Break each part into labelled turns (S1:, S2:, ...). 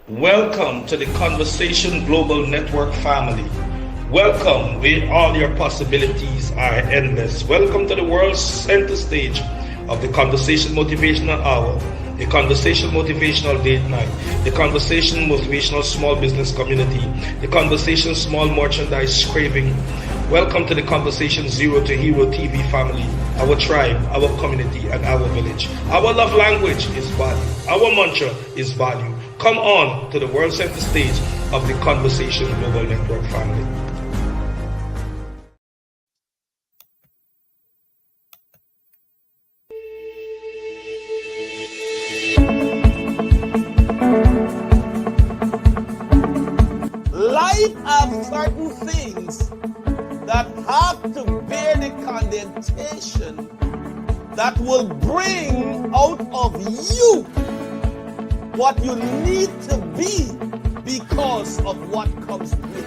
S1: Welcome to the Conversation Global Network family. Welcome where all your possibilities are endless. Welcome to the world's center stage of the Conversation Motivational Hour, the Conversation Motivational Date Night, the Conversation Motivational Small Business Community, the Conversation Small Merchandise Craving. Welcome to the Conversation Zero to Hero TV family, our tribe, our community, and our village. Our love language is value. Our mantra is value. Come on to the world center stage of the Conversation Global Network family.
S2: Life have certain things that have to bear the condensation that will bring out of you what you need to be because of what comes with it.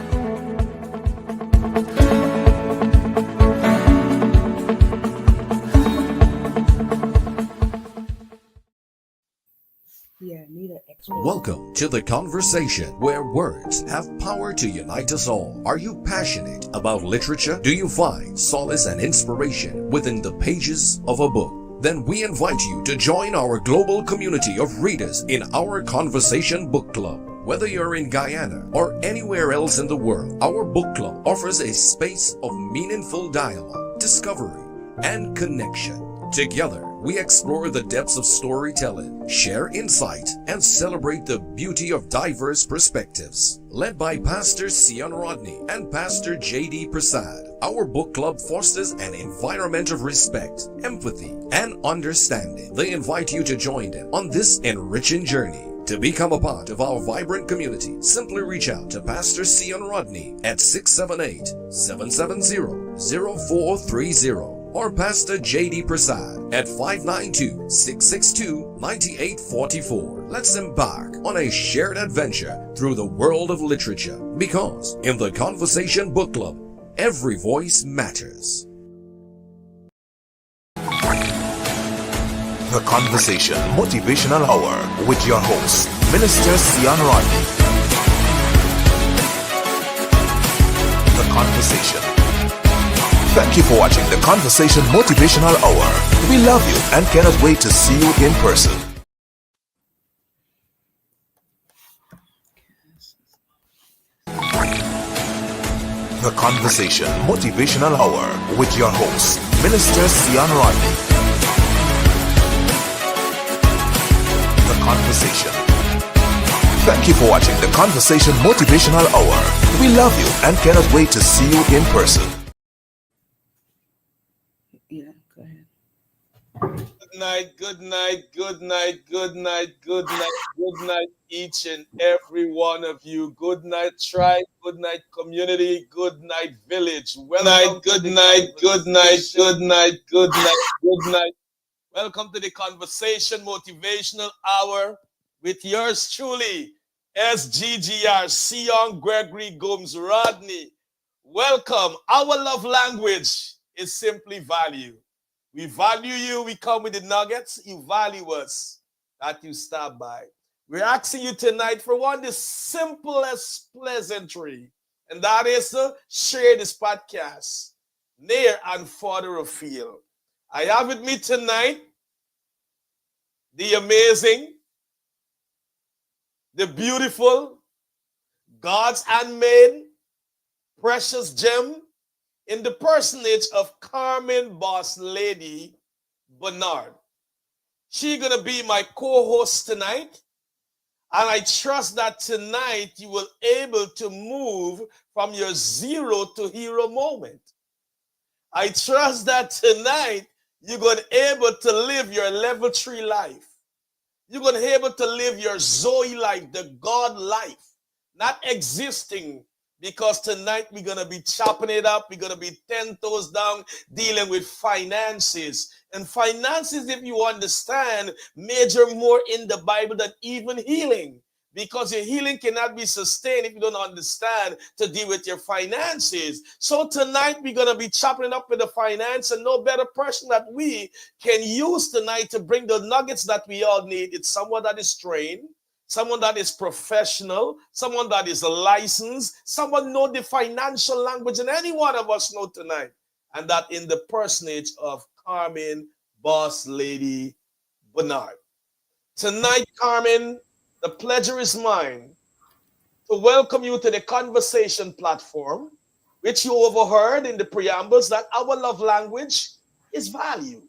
S3: Welcome to the conversation where words have power to unite us all. Are you passionate about literature? Do you find solace and inspiration within the pages of a book? Then we invite you to join our global community of readers in our Conversation Book Club. Whether you're in Guyana or anywhere else in the world, our book club offers a space of meaningful dialogue, discovery, and connection. Together, we explore the depths of storytelling, share insight, and celebrate the beauty of diverse perspectives. Led by Pastor Seon Rodney and Pastor J.D. Prasad, our book club fosters an environment of respect, empathy, and understanding. They invite you to join them on this enriching journey. To become a part of our vibrant community, simply reach out to Pastor Seon Rodney at 678-770-0430 or Pastor J.D. Prasad at 592-662-9844. Let's embark on a shared adventure through the world of literature, because in the Conversation Book Club, every voice matters.
S4: The Conversation Motivational Hour with your host, Minister Seon Rodney. The Conversation. Thank you for watching the Conversation Motivational Hour. We love you and cannot wait to see you in person. The Conversation Motivational Hour with your host, Minister Seon Rodney. The Conversation. Thank you for watching the Conversation Motivational Hour. We love you and cannot wait to see you in person.
S5: Yeah, go ahead.
S2: Good night, good night, good night, good night, good night, good night, each and every one of you. Good night, tribe, good night, community, good night, village. Good night, good night, good night, good night, good night, good night. Welcome to the Conversation Motivational Hour with yours truly, SGGR, Seon Gregory Gomes Rodney. Welcome. Our love language is simply value. We value you. We come with the nuggets. You value us. That you stop by. We're asking you tonight for one of the simplest pleasantry, and that is to share this podcast near and further afield. I have with me tonight the amazing, the beautiful, God's handmaid, precious gem, in the personage of Carmen Boss Lady Bernard. She's going to be my co-host tonight. And I trust that tonight you will be able to move from your zero to hero moment. I trust that tonight you're going to be able to live your level 3 life. You're going to be able to live your Zoe life, the God life, not existing. Because tonight we're going to be chopping it up. We're going to be 10 toes down dealing with finances. And finances, if you understand, major more in the Bible than even healing. Because your healing cannot be sustained if you don't understand to deal with your finances. So tonight we're going to be chopping it up with the finance, and no better person that we can use tonight to bring the nuggets that we all need. It's someone that is trained, someone that is professional, someone that is licensed, someone know the financial language, and any one of us know tonight, and that in the personage of Carmen Boss Lady Bernard. Tonight, Carmen, the pleasure is mine to welcome you to the conversation platform, which you overheard in the preambles that our love language is value.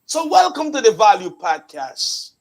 S2: So, welcome to the Value Podcast.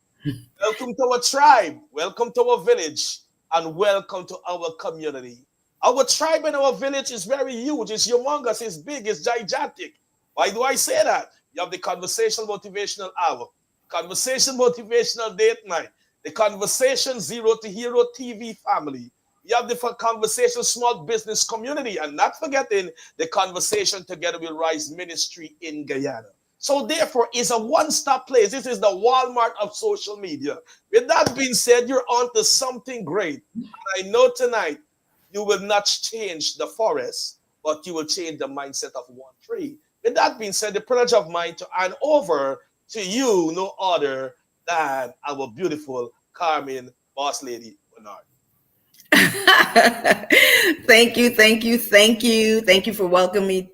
S2: Welcome to our tribe. Welcome to our village. And welcome to our community. Our tribe and our village is very huge. It's humongous. It's big. It's gigantic. Why do I say that? You have the Conversation Motivational Hour, Conversation Motivational Date Night, the Conversation Zero to Hero TV family. You have the Conversation Small Business Community, and not forgetting the Conversation Together We Rise Ministry in Guyana. So therefore, it's a one-stop place. This is the Walmart of social media. With that being said, you're on to something great. And I know tonight you will not change the forest, but you will change the mindset of one tree. With that being said, the privilege of mine to hand over to you, no other than our beautiful Carmen Boss Lady Bernard.
S5: Thank you, thank you, thank you. Thank you for welcoming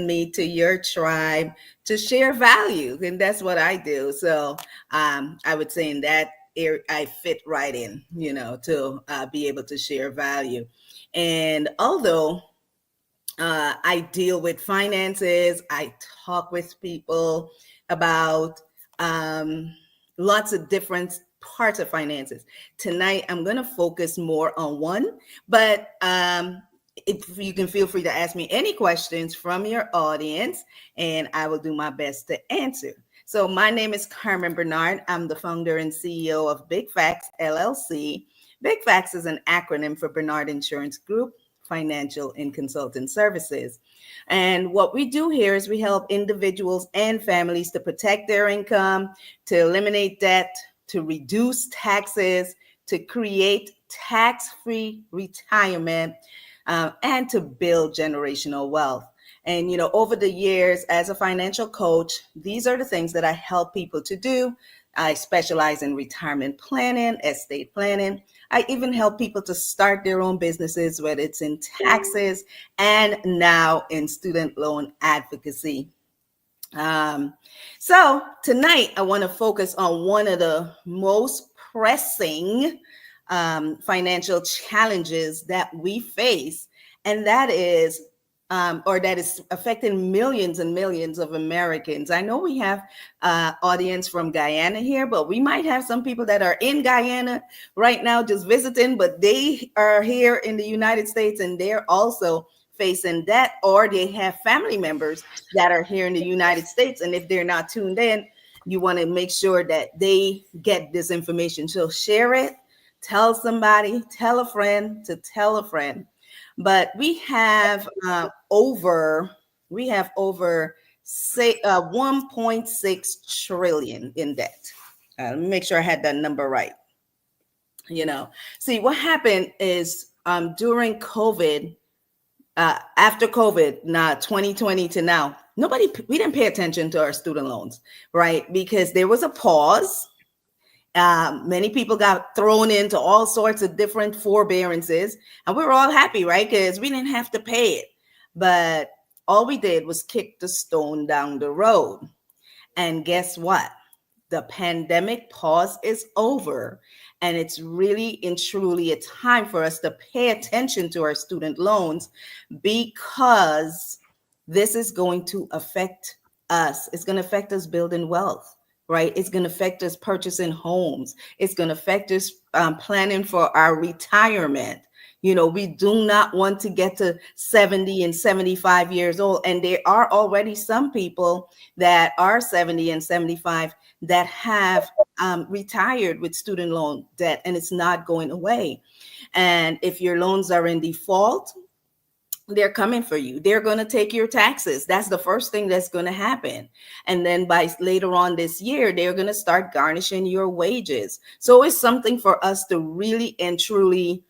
S5: me to your tribe to share value. And that's what I do. So I would say in that area, I fit right in, to be able to share value. And although I deal with finances, I talk with people about lots of different parts of finances. Tonight, I'm going to focus more on one, but if you can feel free to ask me any questions from your audience, and I will do my best to answer. So my name is Carmen Bernard. I'm the founder and CEO of Big Facts, LLC. Big Facts is an acronym for Bernard Insurance Group, Financial and Consulting Services. And what we do here is we help individuals and families to protect their income, to eliminate debt, to reduce taxes, to create tax-free retirement, and to build generational wealth. And, over the years as a financial coach, these are the things that I help people to do. I specialize in retirement planning, estate planning. I even help people to start their own businesses, whether it's in taxes and now in student loan advocacy. So tonight, I want to focus on one of the most pressing financial challenges that we face, and that is affecting millions and millions of Americans. I know we have audience from Guyana here, but we might have some people that are in Guyana right now just visiting, but they are here in the United States and they're also facing debt, or they have family members that are here in the United States. And if they're not tuned in, you want to make sure that they get this information. So share it, tell somebody, tell a friend to tell a friend. But we have over 1.6 trillion in debt. Let me make sure I had that number right. See, what happened is during COVID, after COVID, now 2020 to now, we didn't pay attention to our student loans, right? Because there was a pause. Many people got thrown into all sorts of different forbearances, and we were all happy, right? Because we didn't have to pay it. But all we did was kick the stone down the road. And guess what? The pandemic pause is over. And it's really and truly a time for us to pay attention to our student loans, because this is going to affect us. It's going to affect us building wealth, right? It's going to affect us purchasing homes. It's going to affect us planning for our retirement. We do not want to get to 70 and 75 years old. And there are already some people that are 70 and 75 that have retired with student loan debt, and it's not going away. And if your loans are in default, they're coming for you. They're going to take your taxes. That's the first thing that's going to happen. And then by later on this year, they're going to start garnishing your wages. So it's something for us to really and truly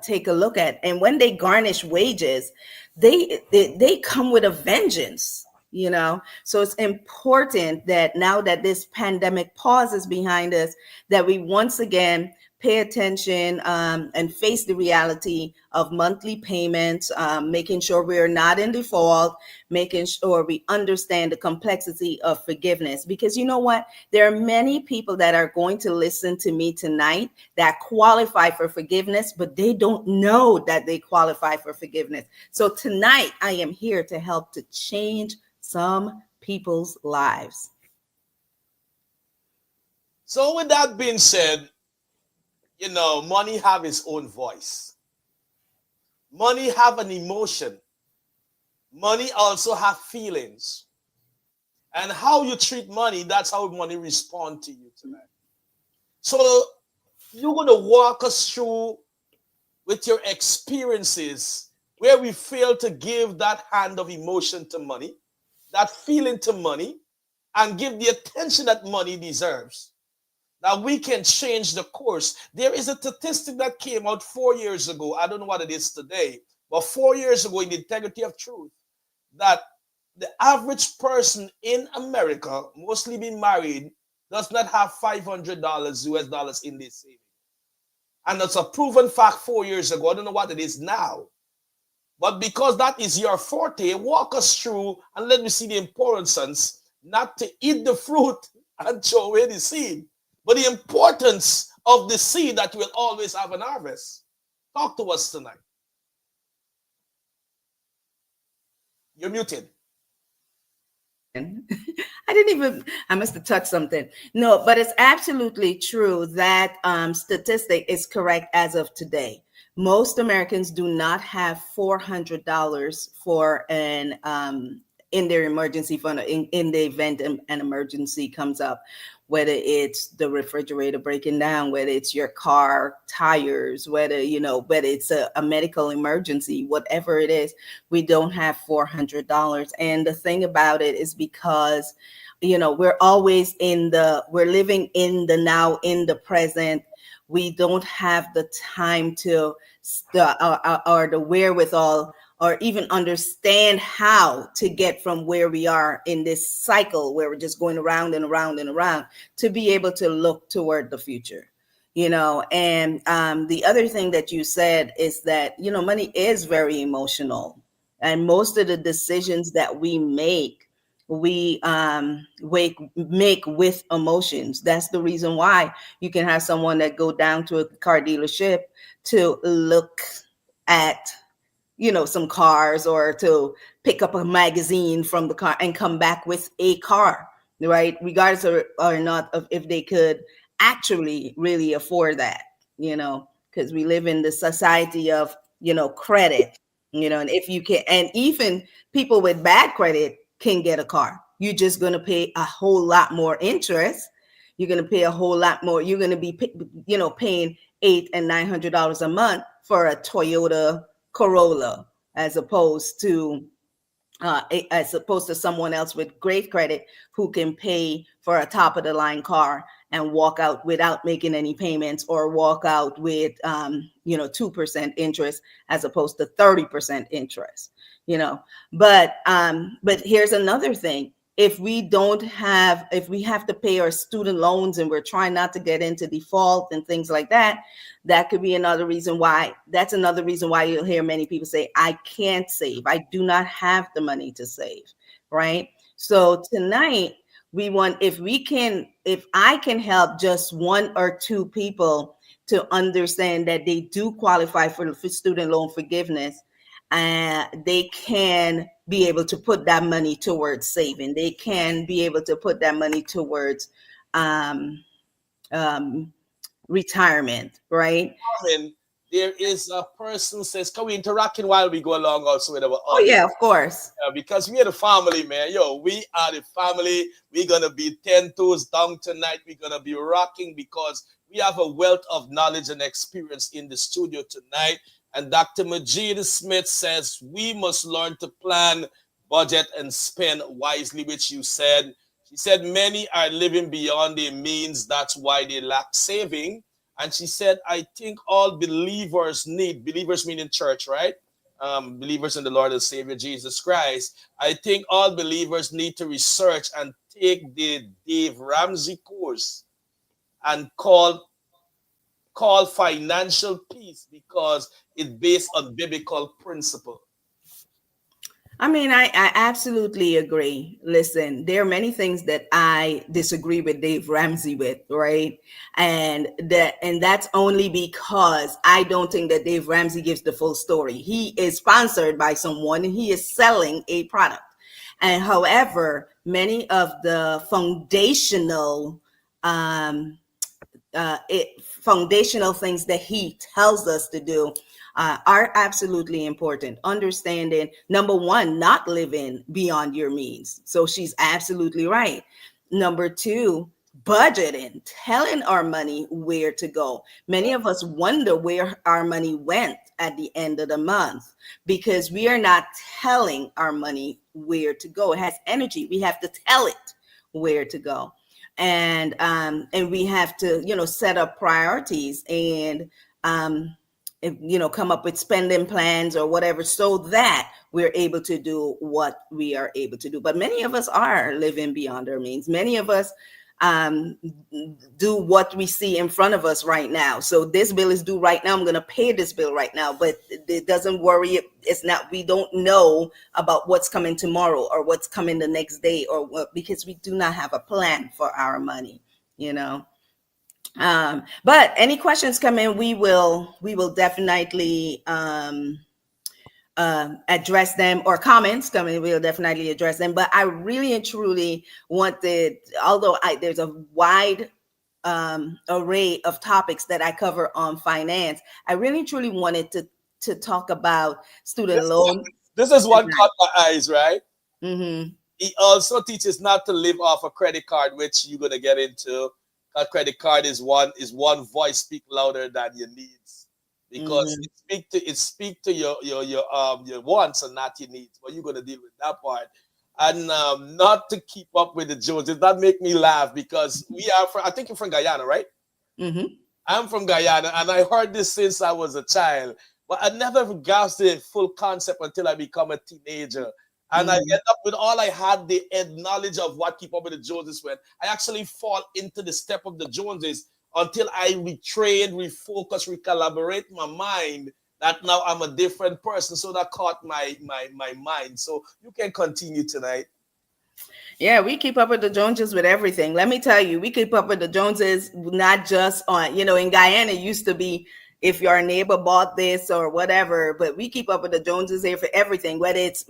S5: take a look at. And when they garnish wages, they come with a vengeance. So it's important that now that this pandemic pause is behind us, that we once again pay attention and face the reality of monthly payments, making sure we're not in default, making sure we understand the complexity of forgiveness. Because you know what? There are many people that are going to listen to me tonight that qualify for forgiveness, but they don't know that they qualify for forgiveness. So tonight, I am here to help to change some people's lives.
S2: So with that being said, money have its own voice. Money have an emotion. Money also have feelings. And how you treat money, that's how money respond to you tonight. So you're going to walk us through with your experiences where we fail to give that hand of emotion to money, that feeling to money, and give the attention that money deserves. That we can change the course. There is a statistic that came out 4 years ago. I don't know what it is today, but 4 years ago in the Integrity of Truth, that the average person in America, mostly being married, does not have $500 US dollars in their savings. And that's a proven fact 4 years ago. I don't know what it is now. But because that is your forte, walk us through and let me see the importance not to eat the fruit and throw away the seed, but the importance of the seed that will always have an harvest. Talk to us tonight. You're muted.
S5: I must have touched something. No, but it's absolutely true that statistic is correct as of today. Most Americans do not have $400 for in their emergency fund in the event an emergency comes up, whether it's the refrigerator breaking down, whether it's your car tires, whether it's a medical emergency, whatever it is, we don't have $400. And the thing about it is because, we're always we're living in the now, in the present. We don't have the time to, or the wherewithal, or even understand how to get from where we are in this cycle where we're just going around and around and around to be able to look toward the future. And the other thing that you said is that, money is very emotional. And most of the decisions that we make, we make with emotions. That's the reason why you can have someone that go down to a car dealership to look at some cars, or to pick up a magazine from the car and come back with a car, right? Regardless or not of if they could actually really afford that, because we live in the society of, credit, and if you can, and even people with bad credit can get a car. You're just going to pay a whole lot more interest. You're going to pay a whole lot more. You're going to be, paying $800 and $900 a month for a Toyota Corolla, as opposed to someone else with great credit who can pay for a top of the line car and walk out without making any payments, or walk out with 2% interest as opposed to 30% interest. But here's another thing. If we have to pay our student loans and we're trying not to get into default and things like that, that could be another reason why. That's another reason why you'll hear many people say, I can't save. I do not have the money to save, right? So tonight, if I can help just one or two people to understand that they do qualify for student loan forgiveness, they can be able to put that money towards saving. They can be able to put that money towards retirement, right?
S2: There is a person who says, can we interact while we go along also with our audience?
S5: Oh, yeah, of course.
S2: Because we are the family, man. We are the family. We're going to be 10 toes down tonight. We're going to be rocking because we have a wealth of knowledge and experience in the studio tonight. And Dr. Majid Smith says we must learn to plan, budget, and spend wisely, which you said. She said many are living beyond their means. That's why they lack saving. And she said, I think all believers meaning church, right? believers in the Lord and Savior Jesus Christ, I think all believers need to research and take the Dave Ramsey course and call financial peace because it's based on biblical principle.
S5: I mean, I absolutely agree. Listen, there are many things that I disagree with Dave Ramsey with, right? And that's only because I don't think that Dave Ramsey gives the full story. He is sponsored by someone and he is selling a product. And however, many of the um, foundational things that he tells us to do are absolutely important. Understanding, number one, not living beyond your means. So she's absolutely right. Number two, budgeting, telling our money where to go. Many of us wonder where our money went at the end of the month because we are not telling our money where to go. It has energy. We have to tell it where to go. And we have to, set up priorities and come up with spending plans or whatever so that we're able to do what we are able to do. But many of us are living beyond our means. Many of us um, do what we see in front of us right now. So this bill is due right now. I'm going to pay this bill right now, but it doesn't worry. It's not, we don't know about what's coming tomorrow or what's coming the next day or what, because we do not have a plan for our money, you know. But any questions come in, we will definitely address them, or comments come in, we'll definitely address them. But I really and truly wanted, although there's a wide array of topics that I cover on finance, I really and truly wanted to talk about student
S2: This,
S5: loan.
S2: this is what caught my eyes, right?
S5: Mm-hmm.
S2: He also teaches not to live off a credit card, which you're gonna get into. A credit card is one voice speak louder than your needs, because
S5: Mm-hmm.
S2: it speak to your wants and not your needs. But you're gonna deal with that part, and not to keep up with the Joneses. That make me laugh because we are from. I think you're from Guyana, right?
S5: Mm-hmm.
S2: I'm from Guyana, and I heard this since I was a child, but I never grasped the full concept until I become a teenager. And I
S5: Mm-hmm.
S2: end up with all I had the knowledge of what keep up with the Joneses when I actually fall into the step of the Joneses until I retrain, refocus, recalibrate my mind. That now I'm a different person. So that caught my mind. So you can continue tonight.
S5: Yeah, we keep up with the Joneses with everything. Let me tell you, we keep up with the Joneses not just on, in Guyana, it used to be if your neighbor bought this or whatever, but we keep up with the Joneses here for everything, whether it's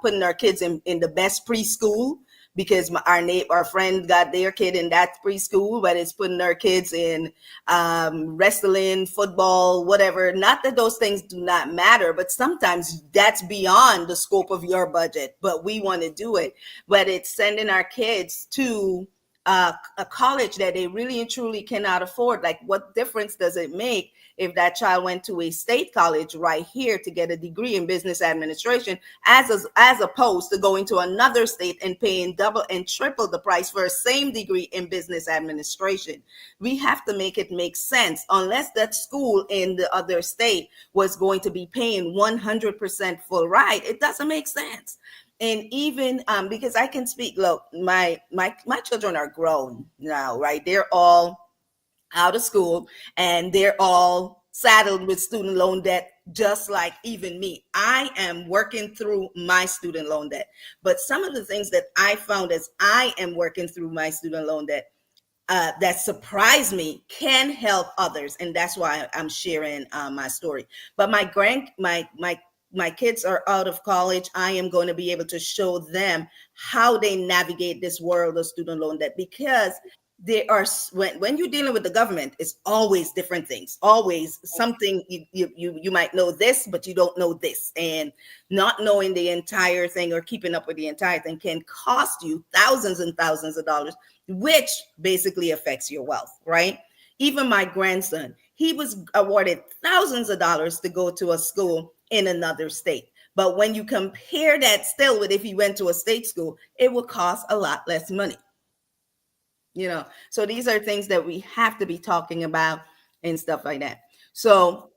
S5: putting our kids in the best preschool because our friend got their kid in that preschool, whether it's putting our kids in wrestling, football, whatever. Not that those things do not matter, but sometimes that's beyond the scope of your budget, but we want to do it. But it's sending our kids to a college that they really and truly cannot afford. Like, what difference does it make if that child went to a state college right here to get a degree in business administration, as opposed to going to another state and paying double and triple the price for a same degree in business administration? We have to make it make sense. Unless that school in the other state was going to be paying 100% full ride, it doesn't make sense. And even because I can speak, look, my children are grown now, right? They're all out of school and they're all saddled with student loan debt, just like even me. I am working through my student loan debt. But some of the things that I found as I am working through my student loan debt that surprised me can help others, and that's why I'm sharing my story. But my kids are out of college. I am going to be able to show them how they navigate this world of student loan debt, because there are, when you're dealing with the government, it's always different things, always something. You might know this, but you don't know this, and not knowing the entire thing or keeping up with the entire thing can cost you thousands and thousands of dollars, which basically affects your wealth, right? Even my grandson, he was awarded thousands of dollars to go to a school in another state. But when you compare that still with if he went to a state school, it would cost a lot less money. So these are things that we have to be talking about and stuff like that. So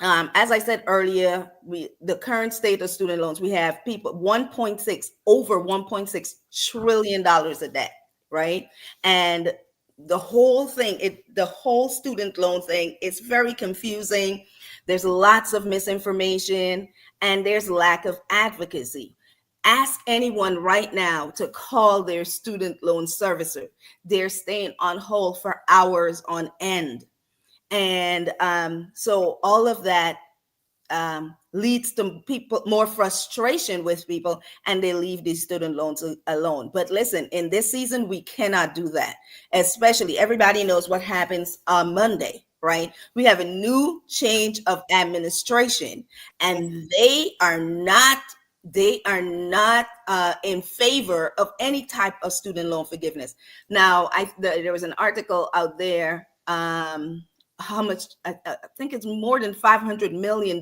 S5: As I said earlier, the current state of student loans, we have people 1.6 over 1.6 trillion dollars of debt, right? And the whole thing, the whole student loan thing is very confusing. There's lots of misinformation and there's lack of advocacy. Ask anyone right now to call their student loan servicer. They're staying on hold for hours on end. And so all of that leads to people more frustration with people, and they leave these student loans alone. But listen, in this season, we cannot do that. Especially, everybody knows what happens on Monday, right? We have a new change of administration, and they are not in favor of any type of student loan forgiveness. Now, there was an article out there. How much? I think it's more than $500 million,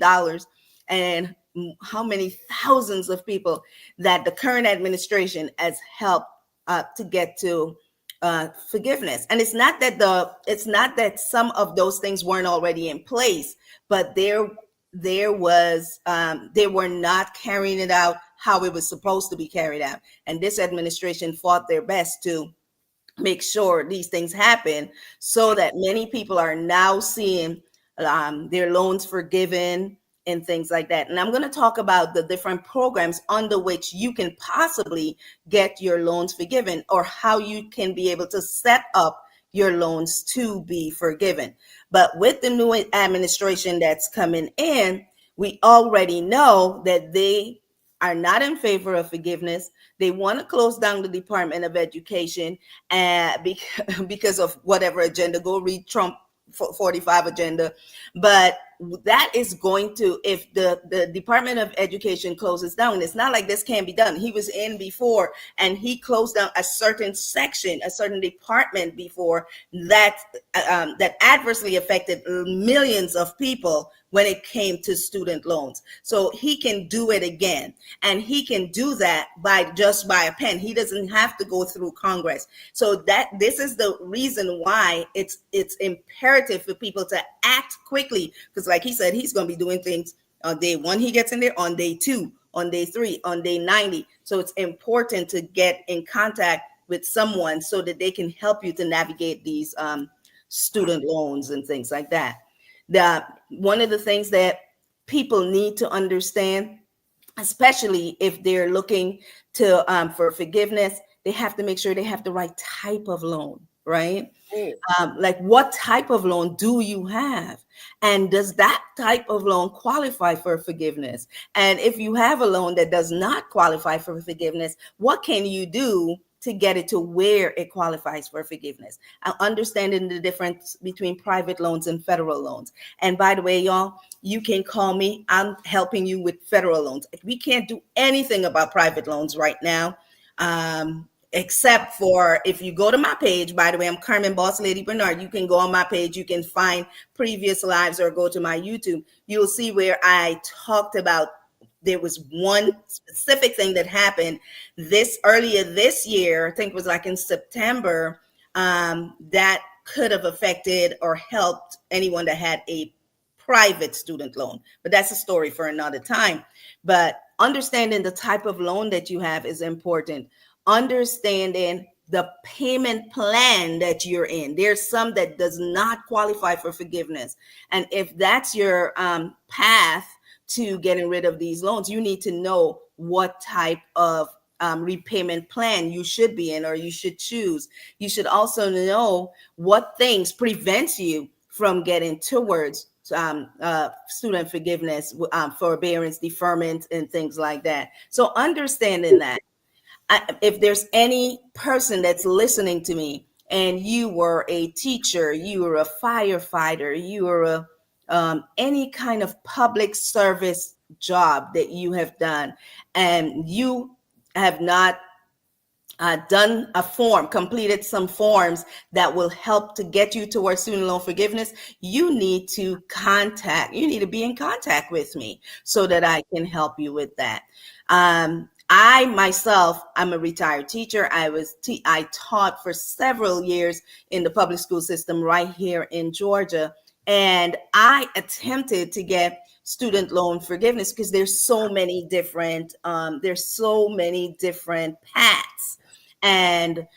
S5: and how many thousands of people that the current administration has helped to get to forgiveness. And it's not that some of those things weren't already in place, but there was they were not carrying it out how it was supposed to be carried out. And this administration fought their best to make sure these things happen, so that many people are now seeing their loans forgiven and things like that. And I'm going to talk about the different programs under which you can possibly get your loans forgiven, or how you can be able to set up your loans to be forgiven. But with the new administration that's coming in, we already know that they are not in favor of forgiveness. They want to close down the Department of Education because of whatever agenda. Go read Trump 45 agenda. But that is going to, if the Department of Education closes down, it's not like this can't be done. He was in before, and he closed down a certain section, a certain department before that adversely affected millions of people when it came to student loans. So he can do it again, and he can do that by a pen. He doesn't have to go through Congress. So this is the reason why it's imperative for people to act quickly, because like he said, he's going to be doing things on day one. He gets in there on day 2, on day 3, on day 90. So it's important to get in contact with someone so that they can help you to navigate these student loans and things like that. One of the things that people need to understand, especially if they're looking to for forgiveness, they have to make sure they have the right type of loan, right? Like, what type of loan do you have? And does that type of loan qualify for forgiveness? And if you have a loan that does not qualify for forgiveness, what can you do to get it to where it qualifies for forgiveness? Understanding the difference between private loans and federal loans. And by the way, y'all, you can call me. I'm helping you with federal loans. We can't do anything about private loans right now. Except for if you go to my page. By the way, I'm Carmen Boss Lady Bernard. You can go on my page. You can find previous lives, or go to my YouTube. You'll see where I talked about, there was one specific thing that happened earlier this year. I think it was like in September, that could have affected or helped anyone that had a private student loan. But that's a story for another time. But understanding the type of loan that you have is important. Understanding the payment plan that you're in. There's some that does not qualify for forgiveness. And if that's your path to getting rid of these loans, you need to know what type of repayment plan you should be in, or you should choose. You should also know what things prevent you from getting towards student forgiveness, forbearance, deferment, and things like that. So understanding that, if there's any person that's listening to me, and you were a teacher, you were a firefighter, you were any kind of public service job that you have done, and you have not done a form, completed some forms that will help to get you towards student loan forgiveness, you need to be in contact with me so that I can help you with that. I myself, I'm a retired teacher. I taught for several years in the public school system right here in Georgia. And I attempted to get student loan forgiveness because there's so many different paths, and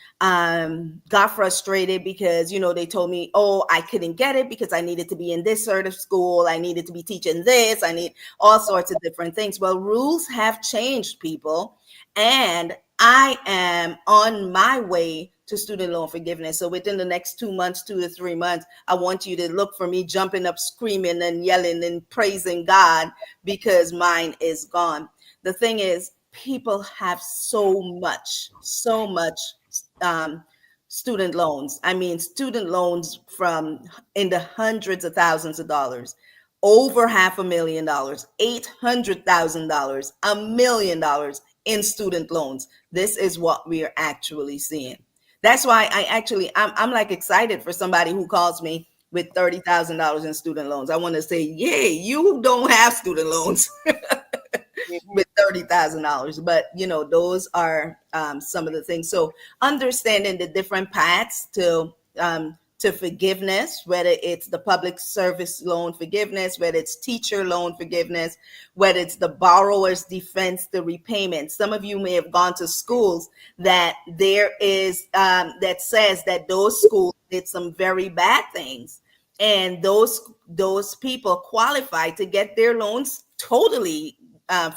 S5: got frustrated because, they told me, oh, I couldn't get it because I needed to be in this sort of school, I needed to be teaching this, I need all sorts of different things. Well, rules have changed, people, and I am on my way to student loan forgiveness. So within the next 2 months, 2 to 3 months, I want you to look for me jumping up, screaming and yelling and praising God because mine is gone. The thing is, people have so much student loans. I mean, student loans from in the hundreds of thousands of dollars, over $500,000, $800,000, $1 million in student loans. This is what we are actually seeing. That's why I'm like excited for somebody who calls me with $30,000 in student loans. I want to say, yay, you don't have student loans with $30,000. But those are some of the things. So understanding the different paths to forgiveness, whether it's the public service loan forgiveness, whether it's teacher loan forgiveness, whether it's the borrower's defense, the repayment. Some of you may have gone to schools that there is that says that those schools did some very bad things, and those people qualify to get their loans totally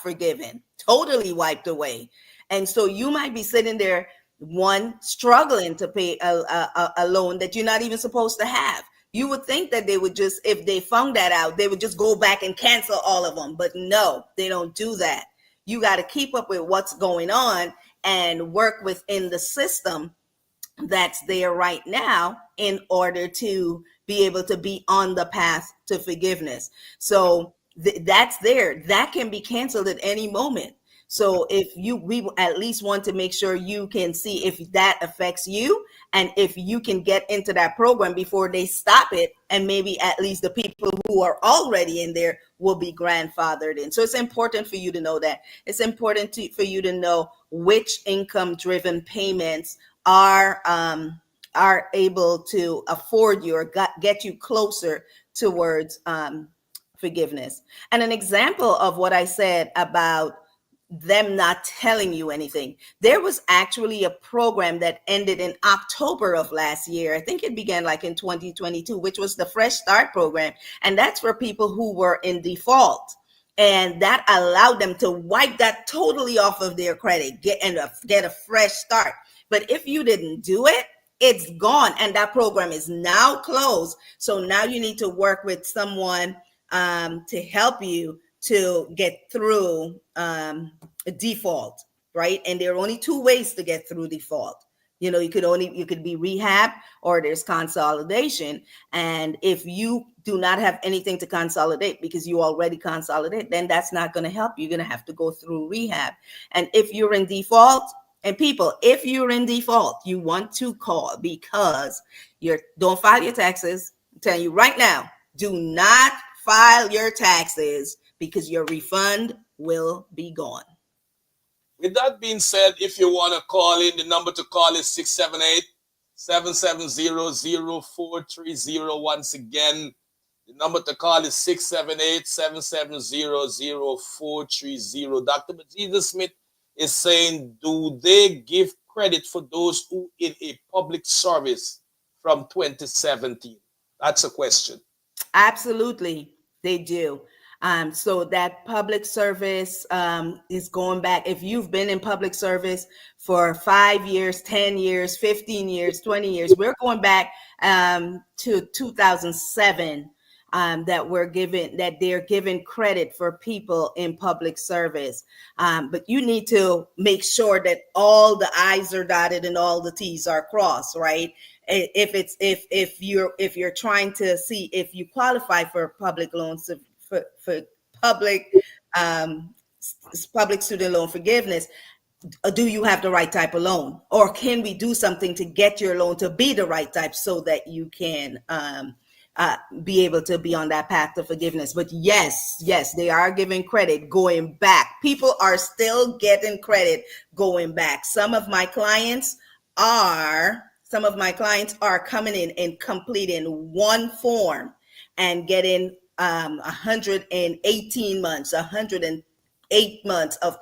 S5: forgiven, totally wiped away. And so you might be sitting there, one, struggling to pay a loan that you're not even supposed to have. You would think that they would just, if they found that out, they would just go back and cancel all of them. But no, they don't do that. You got to keep up with what's going on and work within the system that's there right now in order to be able to be on the path to forgiveness. So that's there. That can be canceled at any moment. So we at least want to make sure you can see if that affects you, and if you can get into that program before they stop it, and maybe at least the people who are already in there will be grandfathered in. So it's important for you to know that. It's important for you to know which income-driven payments are able to afford you or get you closer towards forgiveness. And an example of what I said about them not telling you anything. There was actually a program that ended in October of last year. I think it began like in 2022, which was the Fresh Start program. And that's for people who were in default. And that allowed them to wipe that totally off of their credit, get a fresh start. But if you didn't do it, it's gone. And that program is now closed. So now you need to work with someone to help you to get through a default, right? And there are only two ways to get through default. You could be rehab, or there's consolidation. And if you do not have anything to consolidate because you already consolidate, then that's not going to help. You're going to have to go through rehab. And if you're in default, and people, if you're in default, you want to call because don't file your taxes. I'm telling you right now, do not file your taxes because your refund will be gone.
S2: With that being said, if you want to call in, the number to call is 678-770-0430. Once again, the number to call is 678-770-0430. Dr. Majiza Smith is saying, do they give credit for those who in a public service from 2017? That's a question.
S5: Absolutely, they do. So that public service is going back. If you've been in public service for 5 years, 10 years, 15 years, 20 years, we're going back to 2007 that they're giving credit for people in public service. But you need to make sure that all the I's are dotted and all the T's are crossed, right? If you're trying to see if you qualify for public loans, for public student loan forgiveness, do you have the right type of loan, or can we do something to get your loan to be the right type so that you can be able to be on that path to forgiveness? But yes, they are giving credit going back. People are still getting credit going back. Some of my clients are coming in and completing one form, and getting 118 months, 108 months of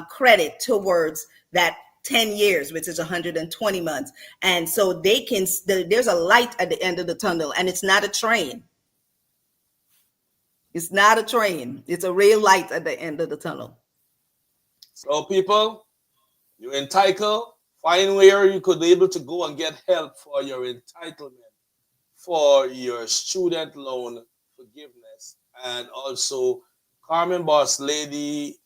S5: credit towards that 10 years, which is 120 months. And so there's a light at the end of the tunnel, and it's not a train. It's not a train. It's a real light at the end of the tunnel.
S2: So people, you're entitled. Find where you could be able to go and get help for your entitlement for your student loan forgiveness. And also, Carmen Boss Lady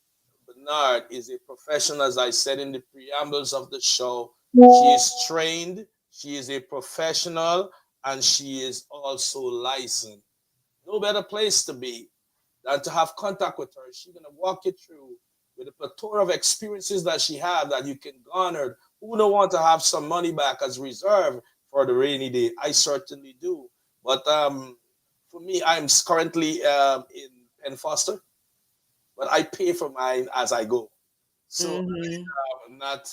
S2: Bernard is a professional, as I said in the preambles of the show. She is trained, she is a professional, and she is also licensed. No better place to be than to have contact with her. She's going to walk you through with a plethora of experiences that she has that you can garner. Who don't want to have some money back as reserve for the rainy day? I certainly do. But for me, I'm currently in Penn Foster, but I pay for mine as I go. So I'm not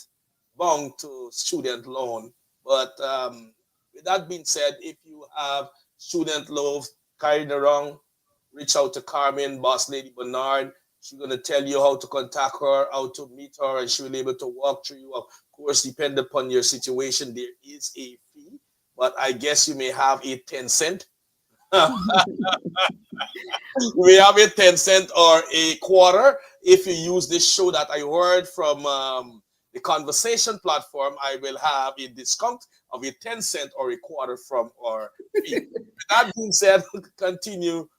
S2: bound to student loan. But with that being said, if you have student loans carried around, reach out to Carmen, Boss Lady Bernard. She's going to tell you how to contact her, how to meet her, and she will be able to walk through you. Of course, depending upon your situation, there is a fee, but I guess you may have a 10 cent. We have a 10 cent or a quarter. If you use this show that I heard from the Conversation platform, I will have a discount of a 10 cent or a quarter from our fee. That being said, continue.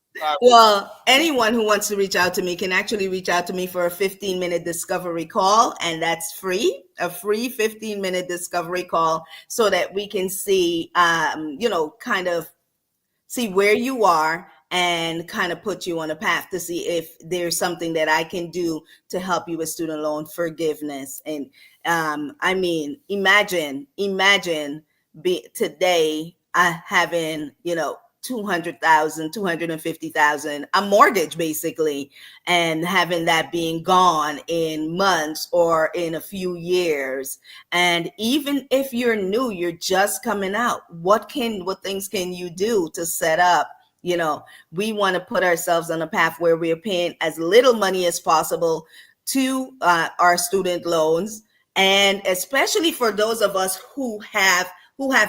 S5: Well, anyone who wants to reach out to me can actually reach out to me for a 15-minute discovery call, and that's free, a free 15-minute discovery call, so that we can see, kind of see where you are and kind of put you on a path to see if there's something that I can do to help you with student loan forgiveness. And imagine today having, 200,000, 250,000, a mortgage basically, and having that being gone in months or in a few years. And even if you're new, you're just coming out, what things can you do to set up? We want to put ourselves on a path where we're paying as little money as possible to our student loans, and especially for those of us who have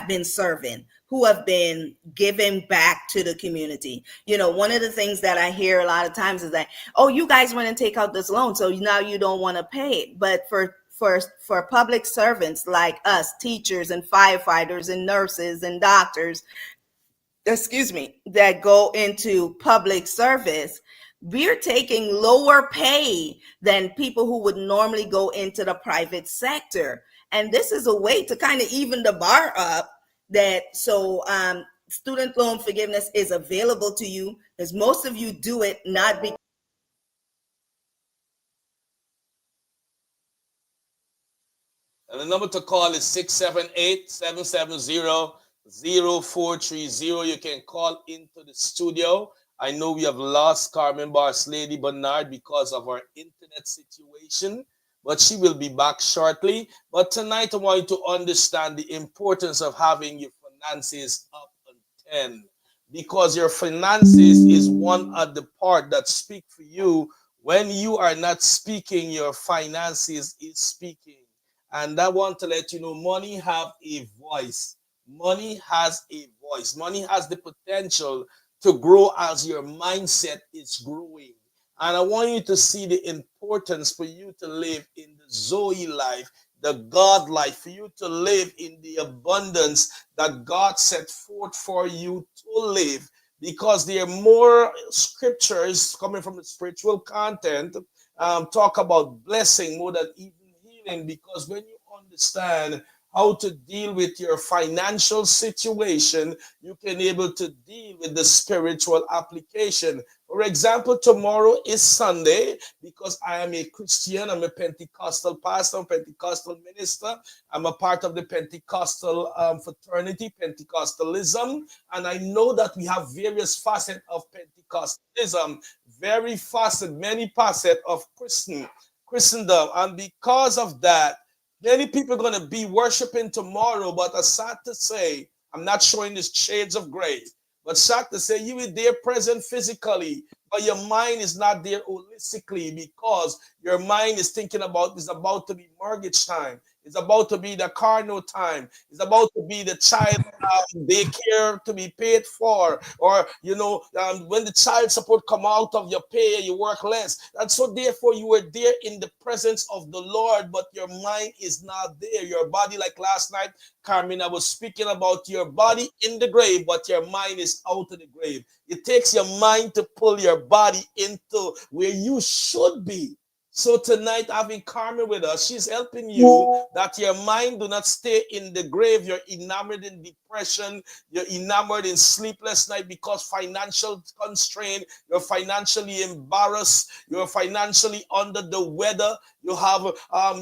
S5: been serving, who have been giving back to the community. One of the things that I hear a lot of times is that, oh, you guys went and take out this loan, so now you don't want to pay it. But for public servants like us, teachers and firefighters and nurses and doctors, that go into public service, we're taking lower pay than people who would normally go into the private sector. And this is a way to kind of even the bar up, student loan forgiveness is available to you, because most of you do it not because
S2: and the number to call is 678-770-0430. You can call into the studio. I know we have lost Carmen Boss Lady Bernard because of our internet situation, but she will be back shortly. But tonight I want you to understand the importance of having your finances up on 10, because your finances is one of the part that speak for you. When you are not speaking, your finances is speaking. And I want to let you know, money have a voice. Money has a voice. Money has the potential to grow as your mindset is growing. And I want you to see the importance for you to live in the Zoe life, the God life, for you to live in the abundance that God set forth for you to live. Because there are more scriptures coming from the spiritual content, talk about blessing more than even healing. Because when you understand how to deal with your financial situation, you can able to deal with the spiritual application. For example, tomorrow is Sunday. Because I am a Christian, I'm a Pentecostal pastor, I'm a Pentecostal minister. I'm a part of the Pentecostal fraternity, Pentecostalism. And I know that we have various facets of Pentecostalism, many facets of Christendom. And because of that, many people are going to be worshiping tomorrow, but I'm sad to say, I'm not showing these shades of gray, But sad to say, you were there present physically, but your mind is not there holistically because your mind is thinking about it's about to be mortgage time. It's about to be the car note time. It's about to be the child daycare to be paid for, or when the child support come out of your pay, you work less, and so therefore you were there in the presence of the Lord, but your mind is not there. Your body, like last night, Carmen, I was speaking about your body in the grave, but your mind is out of the grave. It takes your mind to pull your body into where you should be. So tonight, having Carmen with us, she's helping you that your mind do not stay in the grave. You're enamored in depression. You're enamored in sleepless night because financial constraint. You're financially embarrassed. You're financially under the weather. You have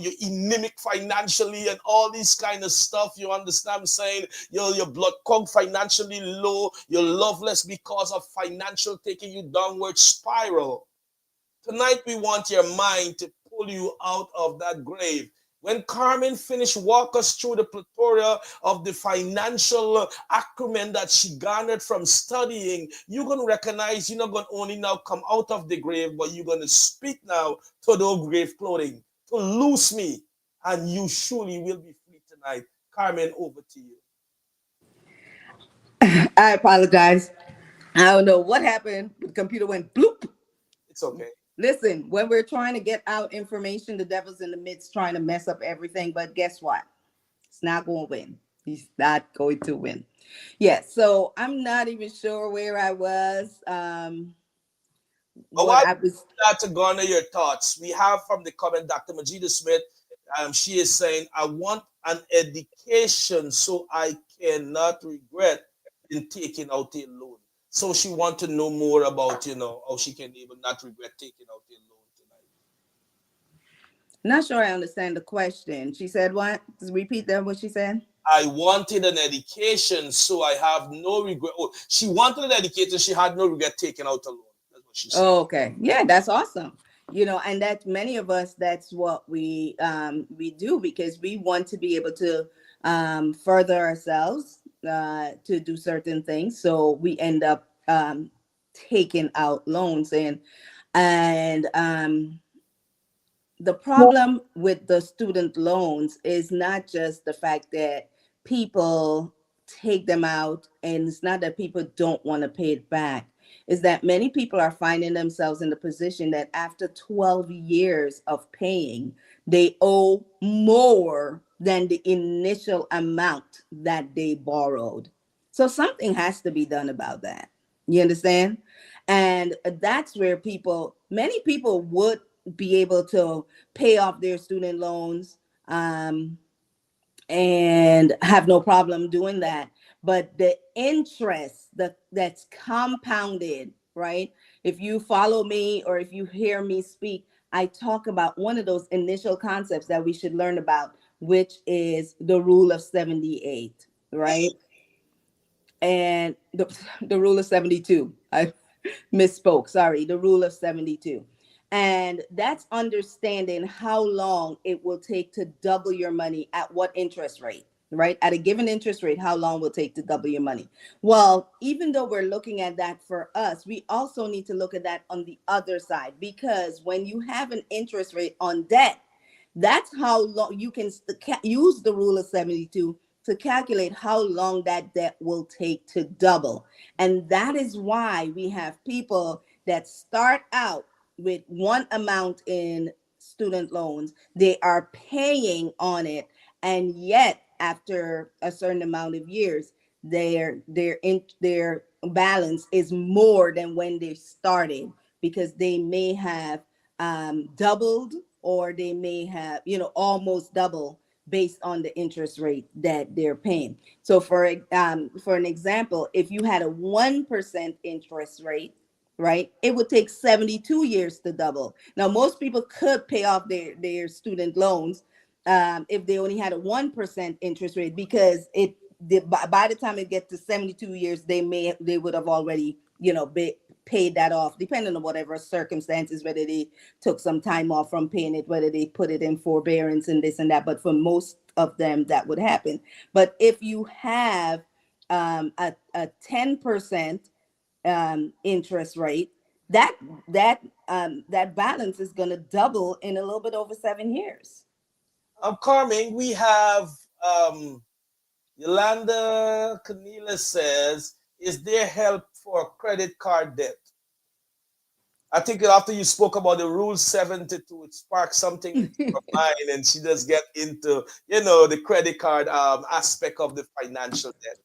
S2: you're anemic financially and all these kind of stuff. You understand what I'm saying? Your blood count financially low. You're loveless because of financial taking you downward spiral. Tonight, we want your mind to pull you out of that grave. When Carmen finished, walk us through the plethora of the financial acumen that she garnered from studying, you're going to recognize you're not going to only now come out of the grave, but you're going to speak now to the grave clothing, to loose me, and you surely will be free tonight. Carmen, over to you.
S5: I apologize. I don't know what happened. The computer went bloop.
S2: It's okay.
S5: Listen, when we're trying to get out information, the devil's in the midst trying to mess up everything. But guess what? It's not going to win. He's not going to win. Yes. So I'm not even sure where I was.
S2: But
S5: What
S2: while
S5: I was.
S2: that to garner your thoughts, we have from the comment Dr. Majida Smith. She is saying, I want an education so I cannot regret in taking out a loan. So she want to know more about, how she can even not regret taking out a loan tonight.
S5: Not sure I understand the question. She said what? Just repeat that what she said.
S2: I wanted an education so I have no regret. Oh, she wanted an education, she had no regret taking out a loan. That's what she said.
S5: Oh, okay. Yeah, that's awesome. And that many of us, that's what we do because we want to be able to further ourselves to do certain things. So we end up taking out loans and the problem with the student loans is not just the fact that people take them out and it's not that people don't want to pay it back, is that many people are finding themselves in the position that after 12 years of paying, they owe more than the initial amount that they borrowed. So something has to be done about that. You understand? And that's where many people would be able to pay off their student loans and have no problem doing that. But the interest that's compounded, right? If you follow me or if you hear me speak, I talk about one of those initial concepts that we should learn about, which is the rule of 78, right? And the rule of 72. I misspoke. Sorry, the rule of 72. And that's understanding how long it will take to double your money at what interest rate, right? At a given interest rate, how long will it take to double your money? Well, even though we're looking at that for us, we also need to look at that on the other side, because when you have an interest rate on debt, that's how long you can use the rule of 72 to calculate how long that debt will take to double. And that is why we have people that start out with one amount in student loans, they are paying on it, and yet after a certain amount of years, their balance is more than when they started, because they may have doubled, or they may have almost double based on the interest rate that they're paying. So for an example, if you had a 1% interest rate, right, it would take 72 years to double. Now, most people could pay off their student loans if they only had a 1% interest rate, because by the time it gets to 72 years, they would have already paid that off, depending on whatever circumstances, whether they took some time off from paying it, whether they put it in forbearance and this and that. But for most of them, that would happen. But if you have a 10% interest rate, that that balance is going to double in a little bit over 7 years.
S2: Carmen, we have Yolanda Canela says, is there help for credit card debt? I think after you spoke about the Rule 72, it sparked something in her mind, and she just get into, the credit card aspect of the financial debt.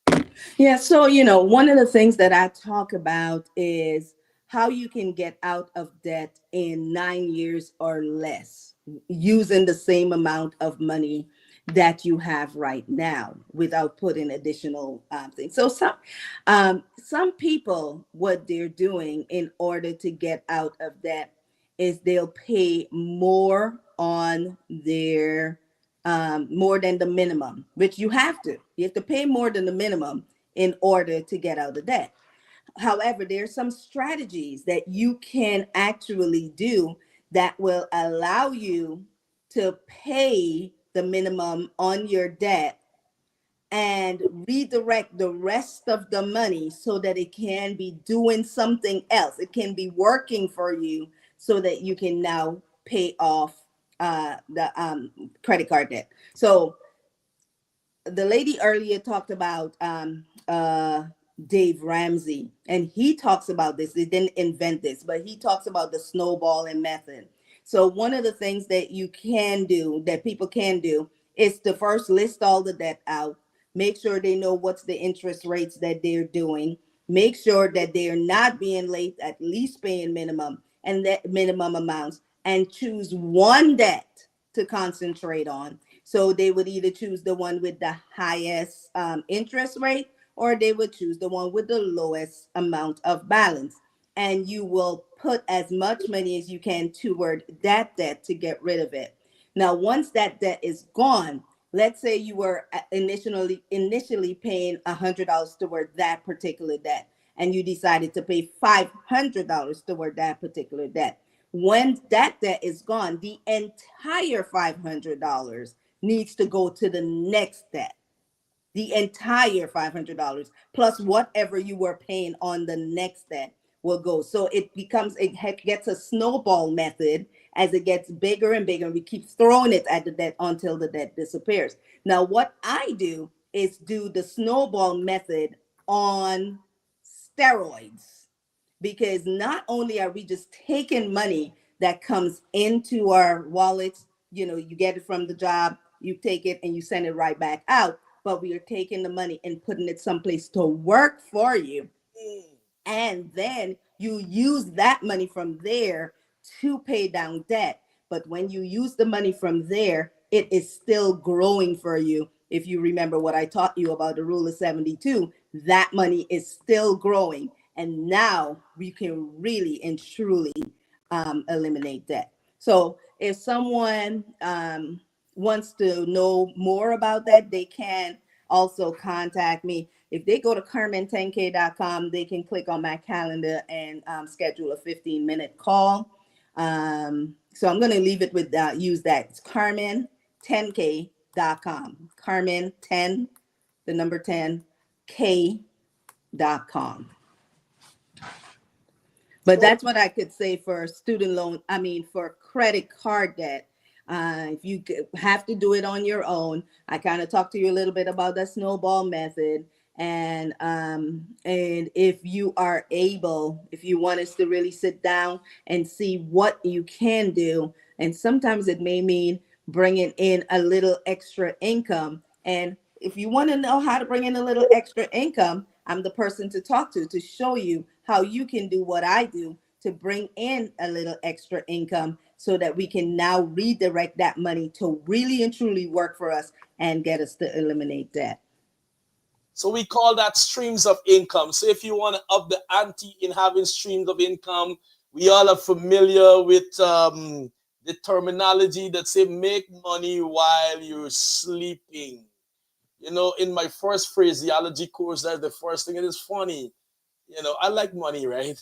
S5: Yeah, so one of the things that I talk about is how you can get out of debt in 9 years or less using the same amount of money that you have right now without putting additional things. So some people, what they're doing in order to get out of debt is they'll pay more on their more than the minimum, which you have to. You have to pay more than the minimum in order to get out of debt. However, there are some strategies that you can actually do that will allow you to pay the minimum on your debt and redirect the rest of the money so that it can be doing something else. It can be working for you so that you can now pay off the credit card debt. So the lady earlier talked about Dave Ramsey, and he talks about this. He didn't invent this, but he talks about the snowballing method. So one of the things that you can do, that people can do, is to first list all the debt out, make sure they know what's the interest rates that they're doing, make sure that they're not being late, at least paying minimum and that minimum amounts, and choose one debt to concentrate on. So they would either choose the one with the highest interest rate, or they would choose the one with the lowest amount of balance. And you will put as much money as you can toward that debt to get rid of it. Now, once that debt is gone, let's say you were initially paying $100 toward that particular debt, and you decided to pay $500 toward that particular debt. When that debt is gone, the entire $500 needs to go to the next debt. The entire $500 plus whatever you were paying on the next debt will go. So it gets a snowball method. As it gets bigger and bigger, we keep throwing it at the debt until the debt disappears. Now, what I do is do the snowball method on steroids, because not only are we just taking money that comes into our wallets, you get it from the job, you take it and you send it right back out, but we are taking the money and putting it someplace to work for you. And then you use that money from there to pay down debt. But when you use the money from there, it is still growing for you. If you remember what I taught you about the rule of 72, that money is still growing. And now we can really and truly eliminate debt. So if someone wants to know more about that, they can also contact me. If they go to Carmen10k.com, they can click on my calendar and schedule a 15-minute call. So I'm going to leave it with use that. It's Carmen10k.com. Carmen10, the number 10, K.com. But that's what I could say for student loan. I mean, for credit card debt. If you have to do it on your own, I kind of talked to you a little bit about the snowball method. And if you are able, if you want us to really sit down and see what you can do, and sometimes it may mean bringing in a little extra income. And if you want to know how to bring in a little extra income, I'm the person to talk to show you how you can do what I do to bring in a little extra income so that we can now redirect that money to really and truly work for us and get us to eliminate debt.
S2: So we call that streams of income. So if you want to up the ante in having streams of income, we all are familiar with the terminology that say make money while you're sleeping. In my first phraseology course, that's the first thing. It is funny. I like money, right?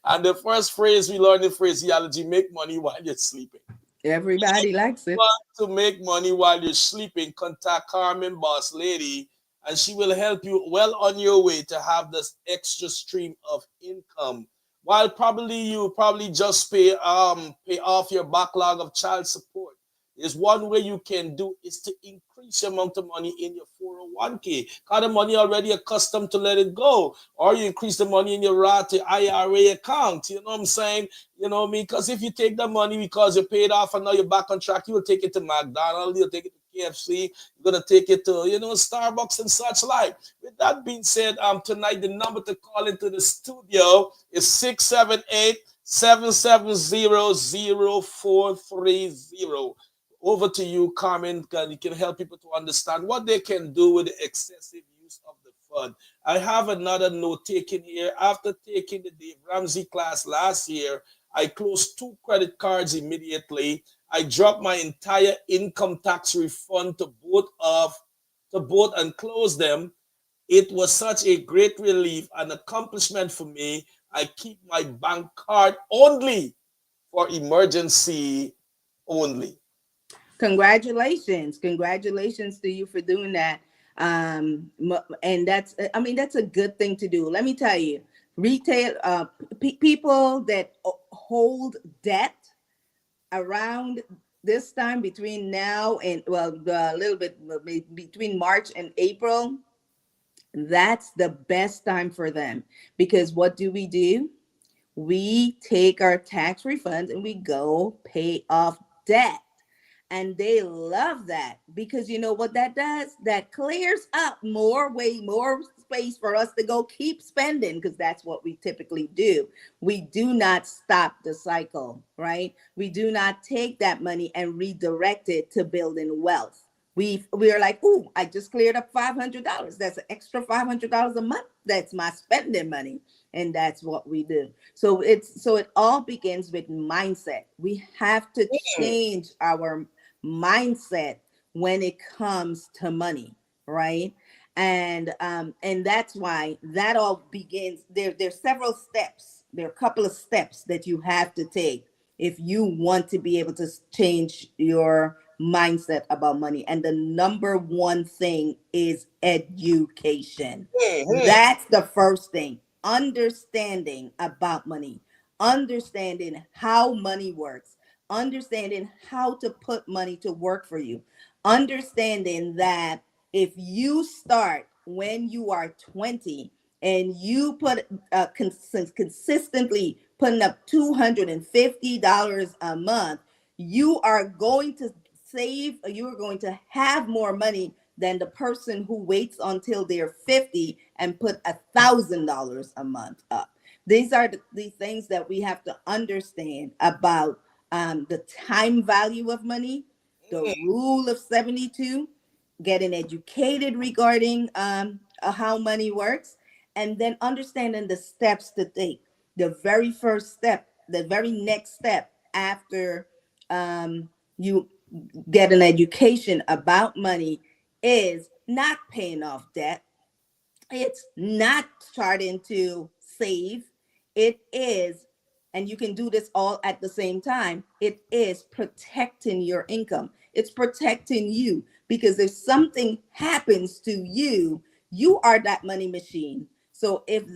S2: And the first phrase we learned in phraseology, make money while you're sleeping.
S5: Everybody likes it.
S2: Want to make money while you're sleeping, contact Carmen Boss Lady and she will help you well on your way to have this extra stream of income. While probably you probably just pay off your backlog of child support. Is one way you can do is to increase the amount of money in your 401k. Got the money already accustomed to let it go, or you increase the money in your Roth IRA account. You know what I'm saying? You know what I mean? Because if you take the money because you paid off and now you're back on track, you will take it to McDonald's, you'll take it to KFC, you're gonna take it to Starbucks and such like. With that being said, tonight the number to call into the studio is 678-770-0430. Over to you, Carmen. You can help people to understand what they can do with the excessive use of the fund. I have another note taken here. After taking the Dave Ramsey class last year, I closed 2 credit cards immediately. I dropped my entire income tax refund to both and closed them. It was such a great relief and accomplishment for me. I keep my bank card only for emergency only.
S5: Congratulations to you for doing that. And that's a good thing to do. Let me tell you, retail people that hold debt around this time between now and, well, a little bit between March and April, that's the best time for them, because what do? We take our tax refunds and we go pay off debt. And they love that, because you know what that does? That clears up more space for us to go keep spending, because that's what we typically do. We do not stop the cycle, right? We do not take that money and redirect it to building wealth. We are like, ooh, I just cleared up $500. That's an extra $500 a month. That's my spending money. And that's what we do. So it all begins with mindset. We have to change our mindset when it comes to money, right? And that's why that all begins. There's several steps. There are a couple of steps that you have to take if you want to be able to change your mindset about money. And the number one thing is education. That's the first thing. Understanding about money, understanding how money works, understanding how to put money to work for you, understanding that if you start when you are 20 and you put consistently putting up $250 a month, you are going to save, you are going to have more money than the person who waits until they're 50 and put $1,000 a month up. These are the things that we have to understand about the time value of money, the rule of 72, getting educated regarding how money works, and then understanding the steps to take. The very first step, the very next step after you get an education about money is not paying off debt. It's not starting to save. It is, and you can do this all at the same time, it is protecting your income. It's protecting you, because if something happens to you, you are that money machine. So if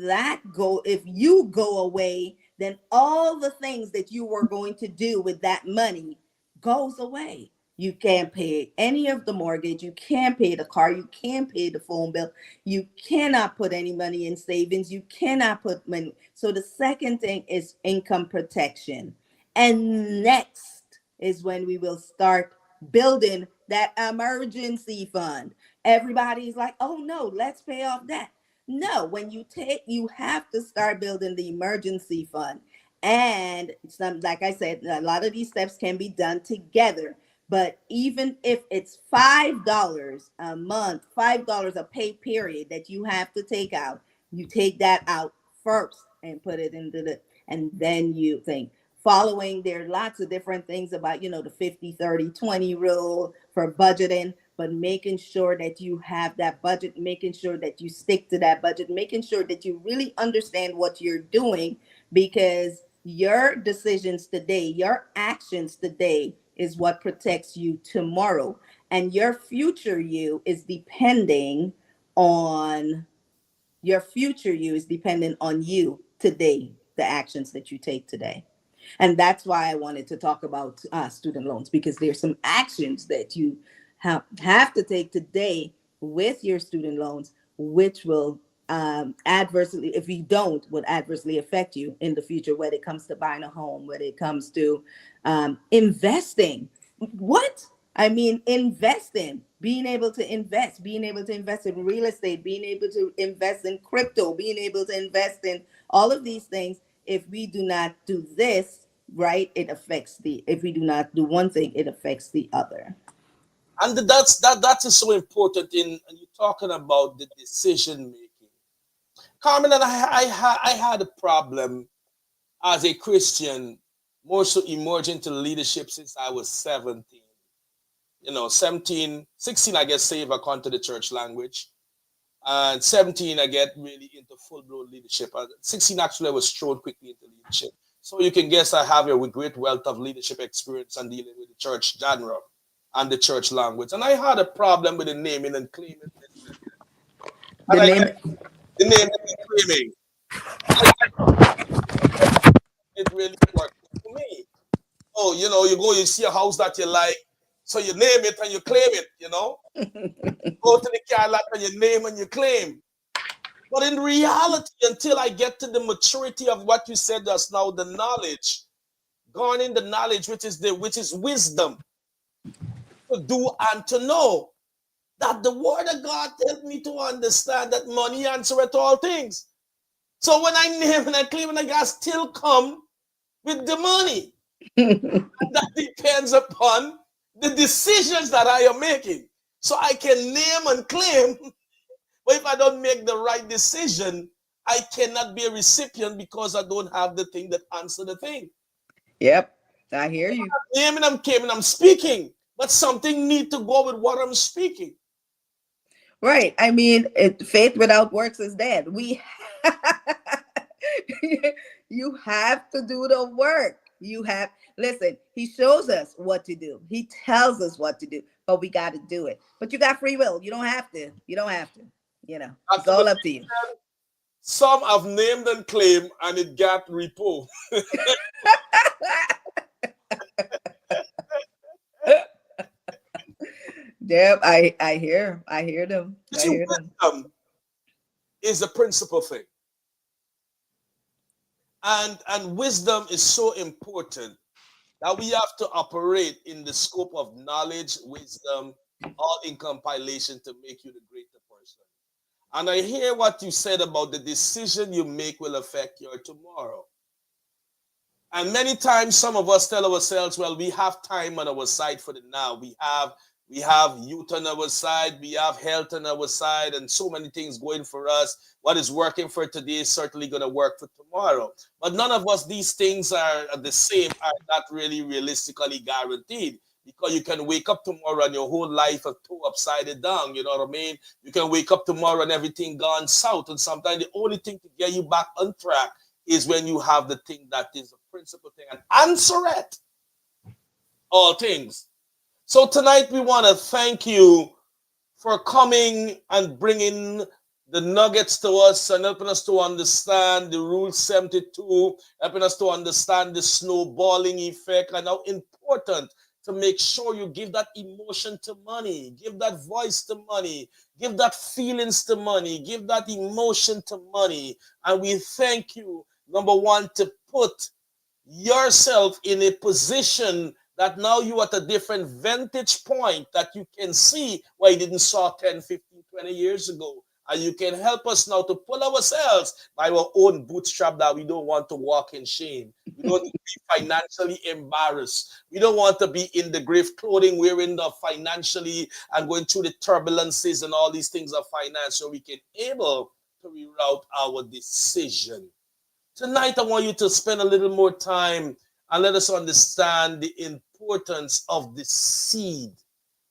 S5: you go away, then all the things that you were going to do with that money goes away. You can't pay any of the mortgage. You can't pay the car. You can't pay the phone bill. You cannot put any money in savings. You cannot put money. So the second thing is income protection. And next is when we will start building that emergency fund. Everybody's like, oh no, let's pay off that. No, when you have to start building the emergency fund. And like I said, a lot of these steps can be done together. But even if it's $5 a month, $5 a pay period that you have to take out, you take that out first and put it and then you think. Following, there are lots of different things about, the 50-30-20 rule for budgeting, but making sure that you have that budget, making sure that you stick to that budget, making sure that you really understand what you're doing, because your decisions today, your actions today is what protects you tomorrow. And your future you is depending on your future you is dependent on you today, the actions that you take today. And that's why I wanted to talk about student loans, because there's some actions that you have to take today with your student loans, which will adversely, if you don't, would adversely affect you in the future, when it comes to buying a home, when it comes to investing. What? I mean, investing, being able to invest, in real estate, being able to invest in crypto, being able to invest in all of these things. If we do not do this, right, if we do not do one thing, it affects the other.
S2: And that is so important in and you're talking about the decision making. Carmen, and I had a problem as a Christian, more so emerging to leadership since I was 17. 17, 16, I get saved according to the church language. And 17, I get really into full-blown leadership. At 16, actually, I was thrown quickly into leadership. So you can guess I have a great wealth of leadership experience and dealing with the church genre and the church language. And I had a problem with the naming and claiming. The naming and claiming. It really worked for me. Oh, you go, you see a house that you like, so you name it and you claim it, Go to the car lot and you name and you claim. But in reality, until I get to the maturity of what you said just now, the knowledge, garnering the knowledge, which is wisdom, to do and to know, that the word of God helped me to understand that money answereth all things. So when I name and I claim, and I got still come with the money. That depends upon the decisions that I am making. So I can name and claim, but if I don't make the right decision, I cannot be a recipient because I don't have the thing that answer the thing.
S5: Yep, I hear you.
S2: I'm naming, I'm claiming, I'm speaking, but something need to go with what I'm speaking.
S5: Right. I mean, faith without works is dead. You have to do the work. Listen, he shows us what to do. He tells us what to do, but we got to do it. But you got free will. You don't have to. It's all up to you.
S2: Some have named and claimed and it got repo.
S5: Yep, I hear them.
S2: Wisdom is a principal thing. And wisdom is so important that we have to operate in the scope of knowledge, wisdom, all in compilation to make you the greater person. And I hear what you said about the decision you make will affect your tomorrow. And many times some of us tell ourselves, well, we have time on our side for the now. We have youth on our side, we have health on our side, and so many things going for us. What is working for today is certainly going to work for tomorrow. But none of us, these things are the same, are not really realistically guaranteed. Because you can wake up tomorrow and your whole life is too upside down, you know what I mean? You can wake up tomorrow and everything gone south. And sometimes the only thing to get you back on track is when you have the thing that is the principal thing and answer it. All things. So tonight we want to thank you for coming and bringing the nuggets to us and helping us to understand the Rule 72, helping us to understand the snowballing effect and how important to make sure you give that emotion to money, give that voice to money, give that feelings to money, give that emotion to money. And we thank you, number one, to put yourself in a position that now you at a different vantage point that you can see why you didn't saw 10, 15, 20 years ago. And you can help us now to pull ourselves by our own bootstrap that we don't want to walk in shame. We don't want to be financially embarrassed. We don't want to be in the grave clothing wearing the financially and going through the turbulences and all these things of finance so we can able to reroute our decision. Tonight, I want you to spend a little more time and let us understand the importance of the seed.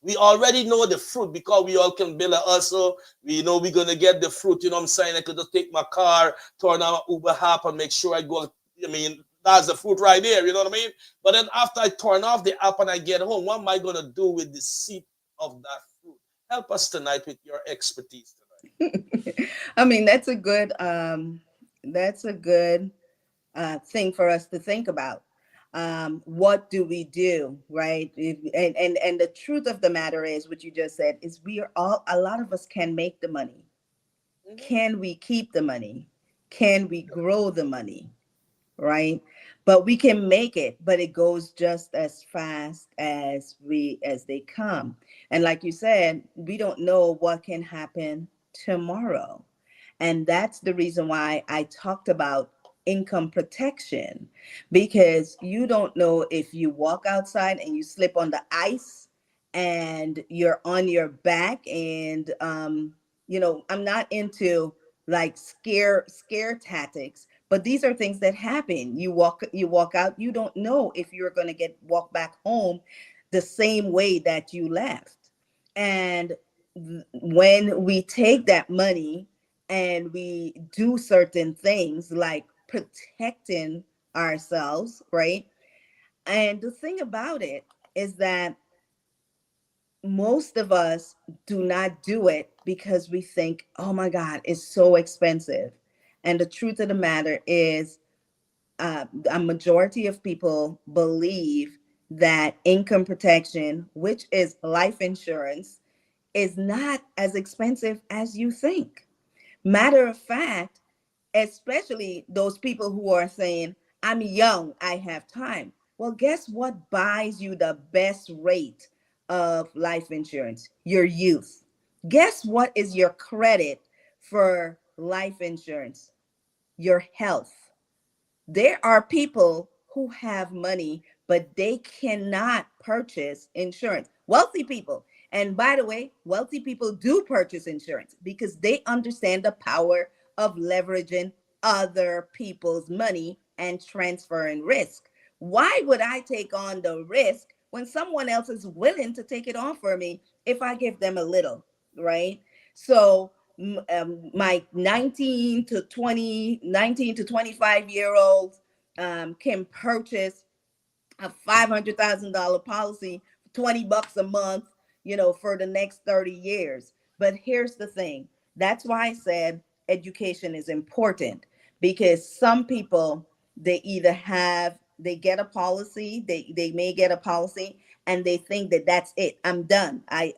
S2: We already know the fruit because we all can build a hustle. We know we're going to get the fruit. You know what I'm saying? I could just take my car, turn on my Uber app and make sure I go. I mean, that's the fruit right there. You know what I mean? But then after I turn off the app and I get home, what am I going to do with the seed of that fruit? Help us tonight with your expertise tonight.
S5: I mean, that's a good thing for us to think about. What do we do, right? And the truth of the matter is, what you just said is, we are all, a lot of us can make the money. Can we keep the money? Can we grow the money? Right? But we can make it, but it goes just as fast as they come. And like you said, we don't know what can happen tomorrow. And that's the reason why I talked about income protection, because you don't know if you walk outside and you slip on the ice and you're on your back. And I'm not into like scare tactics, but these are things that happen. You walk out, you don't know if you're going to get walk back home the same way that you left. And when we take that money and we do certain things like protecting ourselves, right? And the thing about it is that most of us do not do it because we think, oh my God, it's so expensive. And the truth of the matter is, a majority of people believe that income protection, which is life insurance, is not as expensive as you think. Matter of fact, especially those people who are saying, I'm young, I have time. Well, guess what buys you the best rate of life insurance? Your youth. Guess what is your credit for life insurance? Your health. There are people who have money, but they cannot purchase insurance. Wealthy people. And by the way, wealthy people do purchase insurance because they understand the power of leveraging other people's money and transferring risk. Why would I take on the risk when someone else is willing to take it on for me if I give them a little, right? So my 19 to 25 year olds can purchase a $500,000 policy, $20 a month, for the next 30 years. But here's the thing. That's why I said education is important, because some people, they get a policy, they may get a policy and they think that that's it. I'm done. I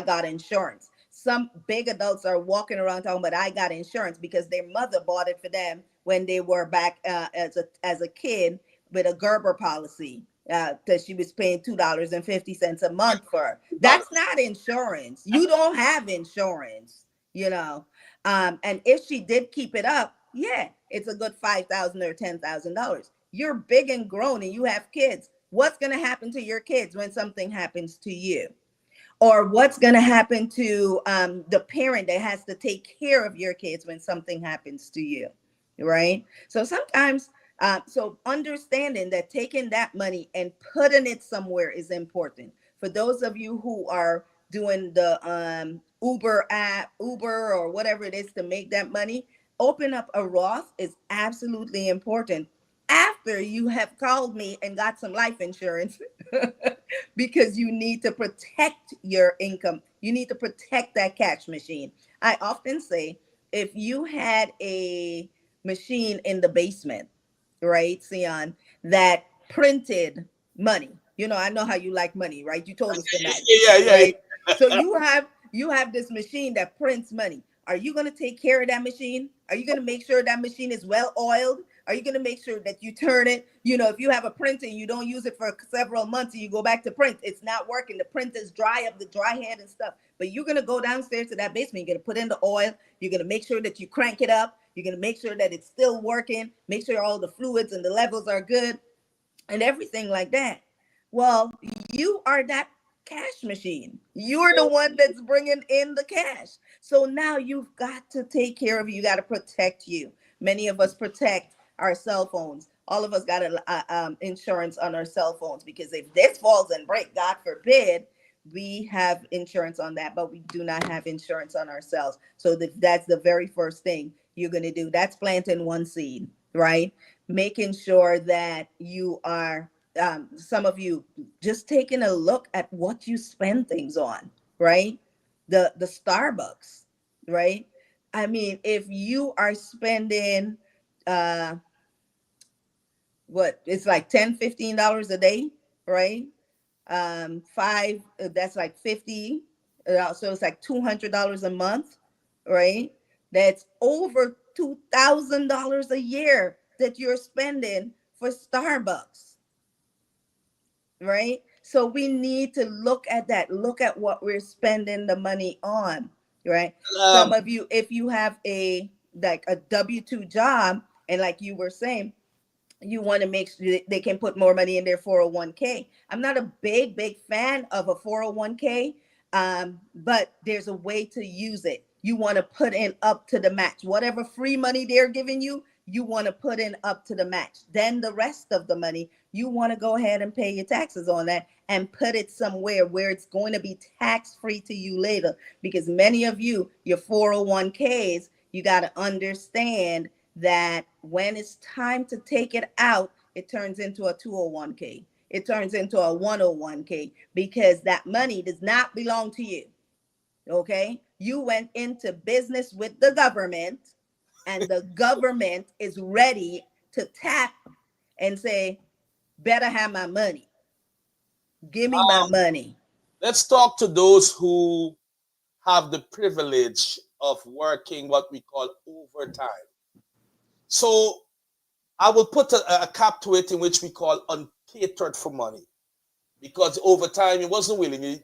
S5: got insurance. Some big adults are walking around talking about, I got insurance, because their mother bought it for them when they were back as a kid with a Gerber policy, that she was paying $2.50 a month for. That's not insurance. You don't have insurance, you know. And if she did keep it up, yeah, it's a good $5,000 or $10,000. You're big and grown and you have kids. What's going to happen to your kids when something happens to you? Or what's going to happen to the parent that has to take care of your kids when something happens to you, right? So sometimes, so understanding that taking that money and putting it somewhere is important. For those of you who are doing the Uber app, Uber or whatever it is to make that money, open up a Roth is absolutely important after you have called me and got some life insurance. Because you need to protect your income. You need to protect that cash machine. I often say, if you had a machine in the basement, right, Seon, that printed money. I know how you like money, right? You told us tonight,
S2: Yeah.
S5: right? So you have this machine that prints money. Are you going to take care of that machine? Are you going to make sure that machine is well oiled? Are you going to make sure that you turn it? If you have a printer and you don't use it for several months and you go back to print, it's not working. The print is dry up, the dry head and stuff. But you're going to go downstairs to that basement. You're going to put in the oil. You're going to make sure that you crank it up. You're going to make sure that it's still working. Make sure all the fluids and the levels are good and everything like that. Well, you are that cash machine. You're the one that's bringing in the cash. So now you've got to take care of you. You got to protect you. Many of us protect our cell phones. All of us got insurance on our cell phones, because if this falls and break, God forbid, we have insurance on that, but we do not have insurance on ourselves. So that's the very first thing you're going to do. That's planting one seed, right? Making sure that you are, some of you, just taking a look at what you spend things on, right? The Starbucks, right? I mean, if you are spending uh what, it's like $10, $15 a day, right? Five, that's like 50, so it's like $200 a month, right? That's over $2,000 a year that you're spending for Starbucks, right? So we need to look at that, look at what we're spending the money on, right? Some
S2: Um,
S5: of you, if you have a like a W-2 job, and like you were saying, you want to make sure that they can put more money in their 401k. I'm not a big fan of a 401k, but there's a way to use it. You want to put in up to the match. Whatever free money they're giving you, you want to put in up to the match. Then the rest of the money, you want to go ahead and pay your taxes on that and put it somewhere where it's going to be tax free to you later. Because many of you, your 401ks, you got to understand that when it's time to take it out, it turns into a 201k. It turns into a 101k because that money does not belong to you. Okay? You went into business with the government, and the government is ready to tap and say, better have my money. Give me my money.
S2: let's talk to those who have the privilege of working what we call overtime. So I will put a cap to it in which we call uncatered for money, because over time it wasn't willing. It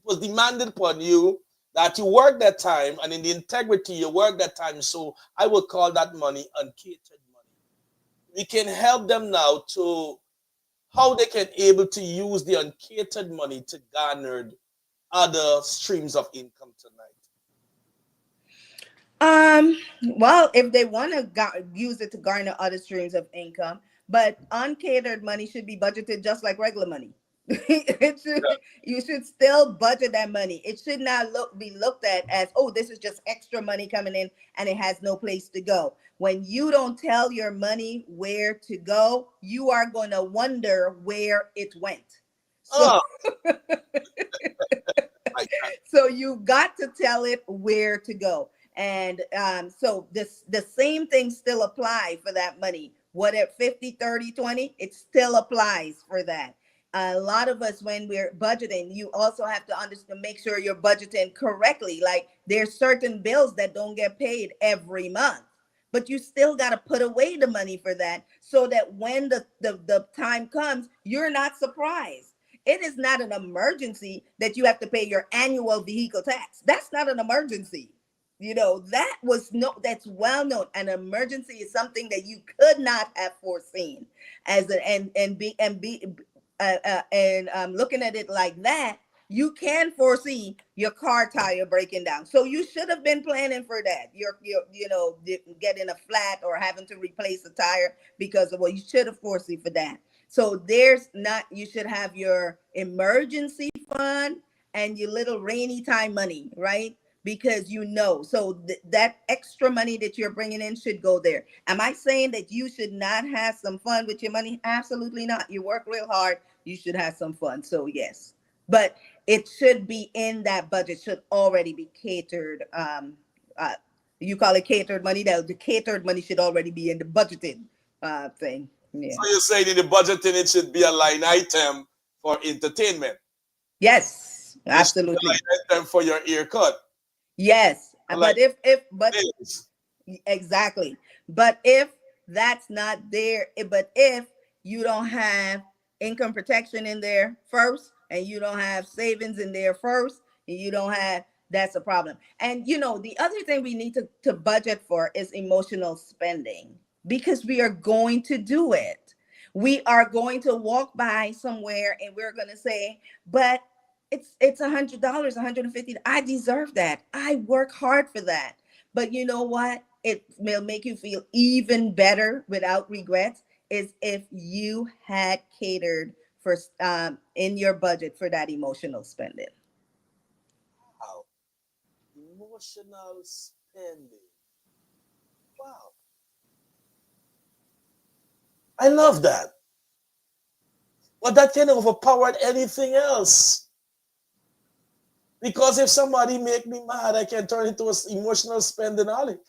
S2: was demanded upon you that you work that time, and in the integrity you work that time. So I will call that money uncatered money. We can help them now to how they can able to use the uncatered money to garner other streams of income tonight.
S5: Well, if they want to use it to garner other streams of income, but uncatered money should be budgeted just like regular money. It should, you should still budget that money. It should not be looked at as, oh, this is just extra money coming in and it has no place to go. When you don't tell your money where to go, you are going to wonder where it went. So
S2: Oh my God.
S5: so you got to tell it where to go. And so the same thing still apply for that money. What at 50, 30, 20, it still applies for that. A lot of us, when we're budgeting, you also have to understand, make sure you're budgeting correctly. Like there's certain bills that don't get paid every month, but you still got to put away the money for that so that when the time comes, you're not surprised. It is not an emergency that you have to pay your annual vehicle tax. That's not an emergency. You know, that was no, that's well known. An emergency is something that you could not have foreseen as an, looking at it like that, you can foresee your car tire breaking down. So you should have been planning for that. You're getting a flat or having to replace a tire because of what you should have foreseen for that. So there's not, you should have your emergency fund and your little rainy time money, right? Because so that extra money that you're bringing in should go there. Am I saying that you should not have some fun with your money? Absolutely not. You work real hard, you should have some fun. So yes, but it should be in that budget, should already be catered. Uh, you call it catered money. That the catered money should already be in the budgeted thing. Yeah.
S2: So you're saying in the budgeting it should be a line item for entertainment.
S5: Yes,
S2: It should be a
S5: absolutely.
S2: line item for your earcut.
S5: Yes,
S2: I like
S5: but if but
S2: this.
S5: exactly. But if that's not there, but if you don't have income protection in there first, and you don't have savings in there first, and you don't have, that's a problem. And the other thing we need to budget for is emotional spending, because we are going to do it. We are going to walk by somewhere and we're going to say, but it's $100, $150. I deserve that. I work hard for that. But you know what? It will make you feel even better without regrets is if you had catered for in your budget for that emotional spending.
S2: Wow. Emotional spending. Wow. I love that. But that can overpower anything else. Because if somebody make me mad, I can turn into an emotional spendaholic.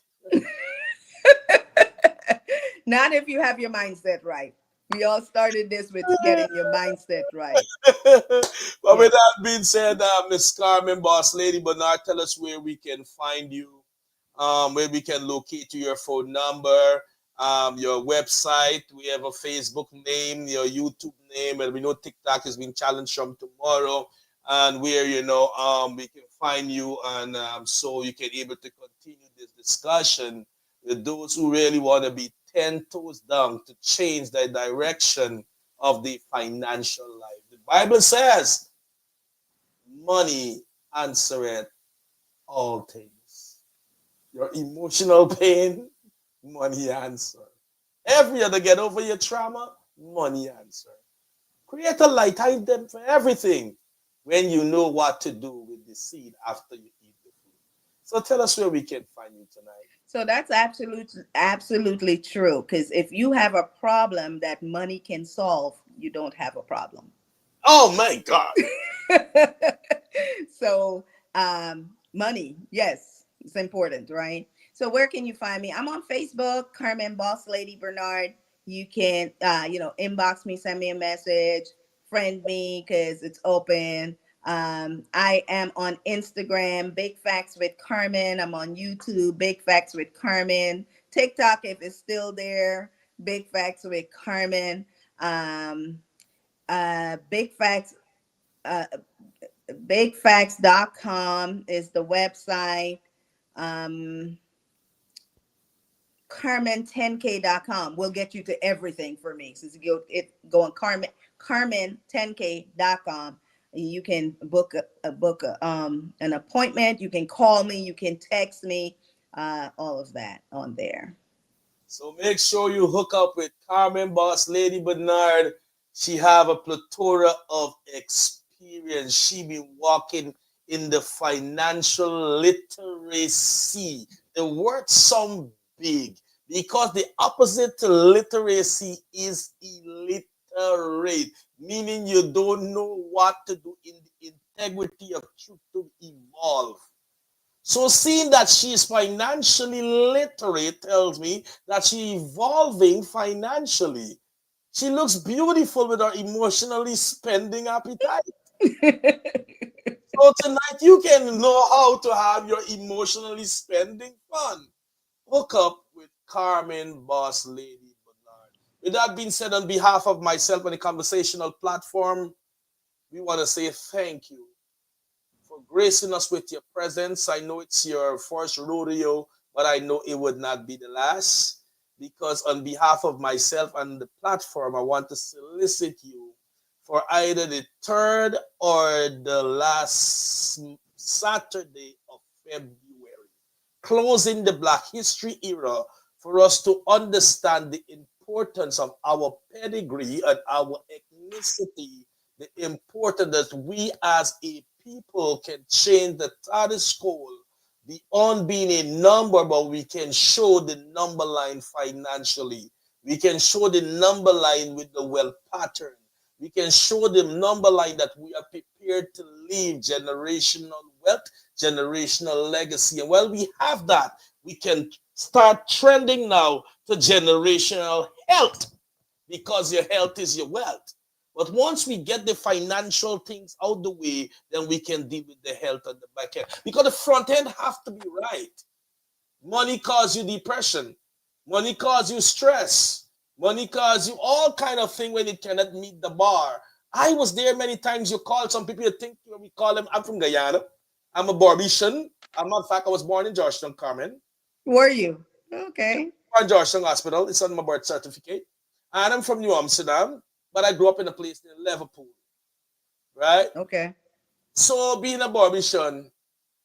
S5: Not if you have your mindset right. We all started this with getting your mindset right.
S2: But
S5: Yeah.
S2: with that being said, Miss Carmen, Boss Lady Bernard, tell us where we can find you, where we can locate you, your phone number, your website. We have a Facebook name, your YouTube name, and we know TikTok is being challenged from tomorrow, and where we can find you, and so you can able to continue this discussion with those who really want to be 10 toes down to change the direction of the financial life. The Bible says, money answereth all things. Your emotional pain, money answer. Every other get over your trauma, money answer. Create a light item for everything when you know what to do with the seed after you eat the food. So tell us where we can find you tonight.
S5: So that's absolutely true. Because if you have a problem that money can solve, you don't have a problem.
S2: Oh my God.
S5: So money, yes, it's important, right? So where can you find me? I'm on Facebook, Carmen Boss Lady Bernard. You can inbox me, send me a message, friend me because it's open. I am on Instagram, Big Facts with Carmen. I'm on YouTube, Big Facts with Carmen. TikTok, if it's still there, Big Facts with Carmen. Big Facts uh, bigfacts.com is the website. um Carmen10k.com will get you to everything for me. So go on Carmen10k.com. You can book an appointment. You can call me. You can text me. All of that on there.
S2: So make sure you hook up with Carmen Boss Lady Bernard. She have a plethora of experience. She been walking in the financial literacy. The word sound big because the opposite to literacy is illiterate, meaning you don't know what to do in the integrity of truth to evolve. So seeing that she is financially literate tells me that she's evolving financially. She looks beautiful with her emotionally spending appetite. So tonight you can know how to have your emotionally spending fun. Hook up with Carmen Boss Lady Bernard. With that being said, on behalf of myself and the conversational platform, we want to say thank you for gracing us with your presence. I know it's your first rodeo, but I know it would not be the last. Because on behalf of myself and the platform, I want to solicit you for either the third or the last Saturday of February, closing the Black History era, for us to understand the importance of our pedigree and our ethnicity, the importance that we as a people can change the status quo beyond being a number, but we can show the number line financially. We can show the number line with the wealth pattern. We can show the number line that we are prepared to leave generational wealth, generational legacy. And while we have that, we can start trending now to generational health, because your health is your wealth. But once we get the financial things out the way, then we can deal with the health at the back end. Because the front end have to be right. Money causes you depression. Money causes you stress. Money causes you all kind of thing when it cannot meet the bar. I was there many times. You call some people, you think we call them, I'm from Guyana. I'm a Barbician. In fact, I was born in Georgetown, Carmen.
S5: Were you? Okay.
S2: Born in Georgetown Hospital. It's on my birth certificate. And I'm from New Amsterdam, but I grew up in a place near Liverpool, right?
S5: Okay.
S2: So being a Barbician,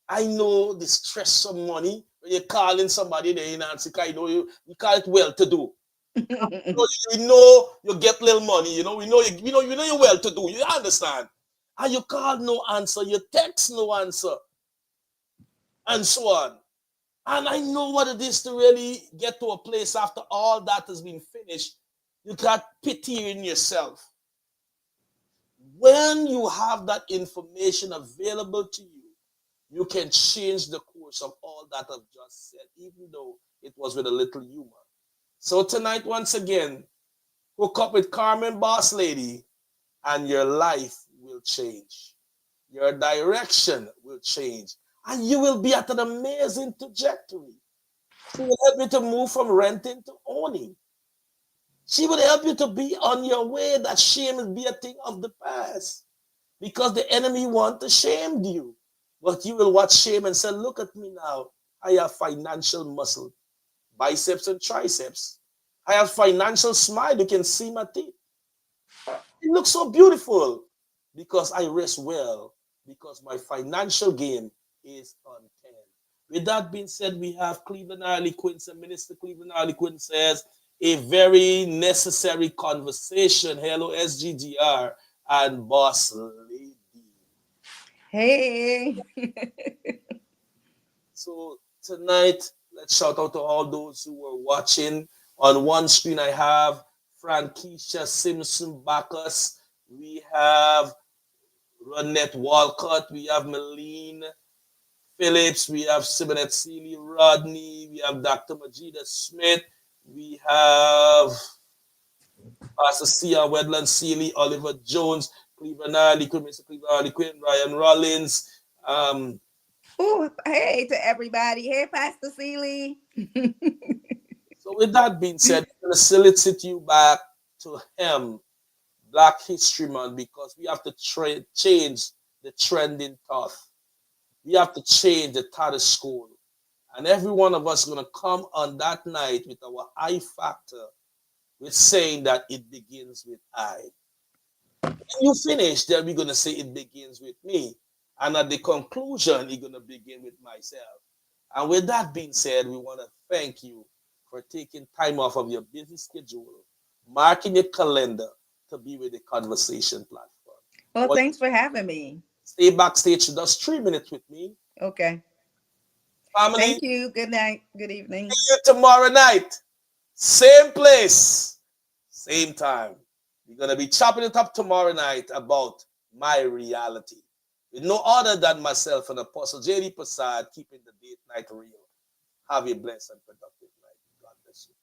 S2: I know the stress of money when you're calling somebody they in answer. I know you call it well to do. You know you get little money. We know you're well to do. You understand? And you call no answer, you text no answer, and so on. And I know what it is to really get to a place after all that has been finished. You got pity in yourself. When you have that information available to you, you can change the course of all that I've just said, even though it was with a little humor. So tonight, once again, hook up with Carmen Boss Lady, and your life will change. Your direction will change, and you will be at an amazing trajectory. She will help you to move from renting to owning. She will help you to be on your way. That shame will be a thing of the past, because the enemy want to shame you. But you will watch shame and say, look at me now. I have financial muscle, biceps and triceps. I have financial smile. You can see my teeth. It looks so beautiful because I rest well, because my financial game is on 10. With that being said, we have Cleveland Harlequins, and Minister Cleveland Harlequin says a very necessary conversation. Hello, SGDR and Boss Lady.
S5: Hey.
S2: So tonight, let's shout out to all those who were watching. On one screen, I have Frankisha Simpson Bacchus. We have Ronette Walcott. We have Meline Phillips. We have Simonet Seeley Rodney. We have Dr. Majida Smith. We have Pastor Seon Wedland Seeley, Oliver Jones, Cleveland Harlequin, Mr. Cleveland Harlequin, Ryan Rollins.
S5: Oh, hey to everybody. Hey, Pastor Seeley.
S2: So with that being said, I'm going to solicit you back to him, Black History Month, because we have to change the trending thought. We have to change the status school. And every one of us is going to come on that night with our I factor, with saying that it begins with I. When you finish, then we're going to say it begins with me. And at the conclusion, you're going to begin with myself. And with that being said, we want to thank you for taking time off of your busy schedule, marking your calendar to be with the Conversation platform.
S5: Well, thanks for having me.
S2: Stay backstage just 3 minutes with me.
S5: Okay.
S2: Family.
S5: Thank you. Good night. Good evening.
S2: See you tomorrow night. Same place, same time. We're going to be chopping it up tomorrow night about my reality, with no other than myself and Apostle J.D. Prasad, keeping the date night real. Have a blessed and productive night. God bless you.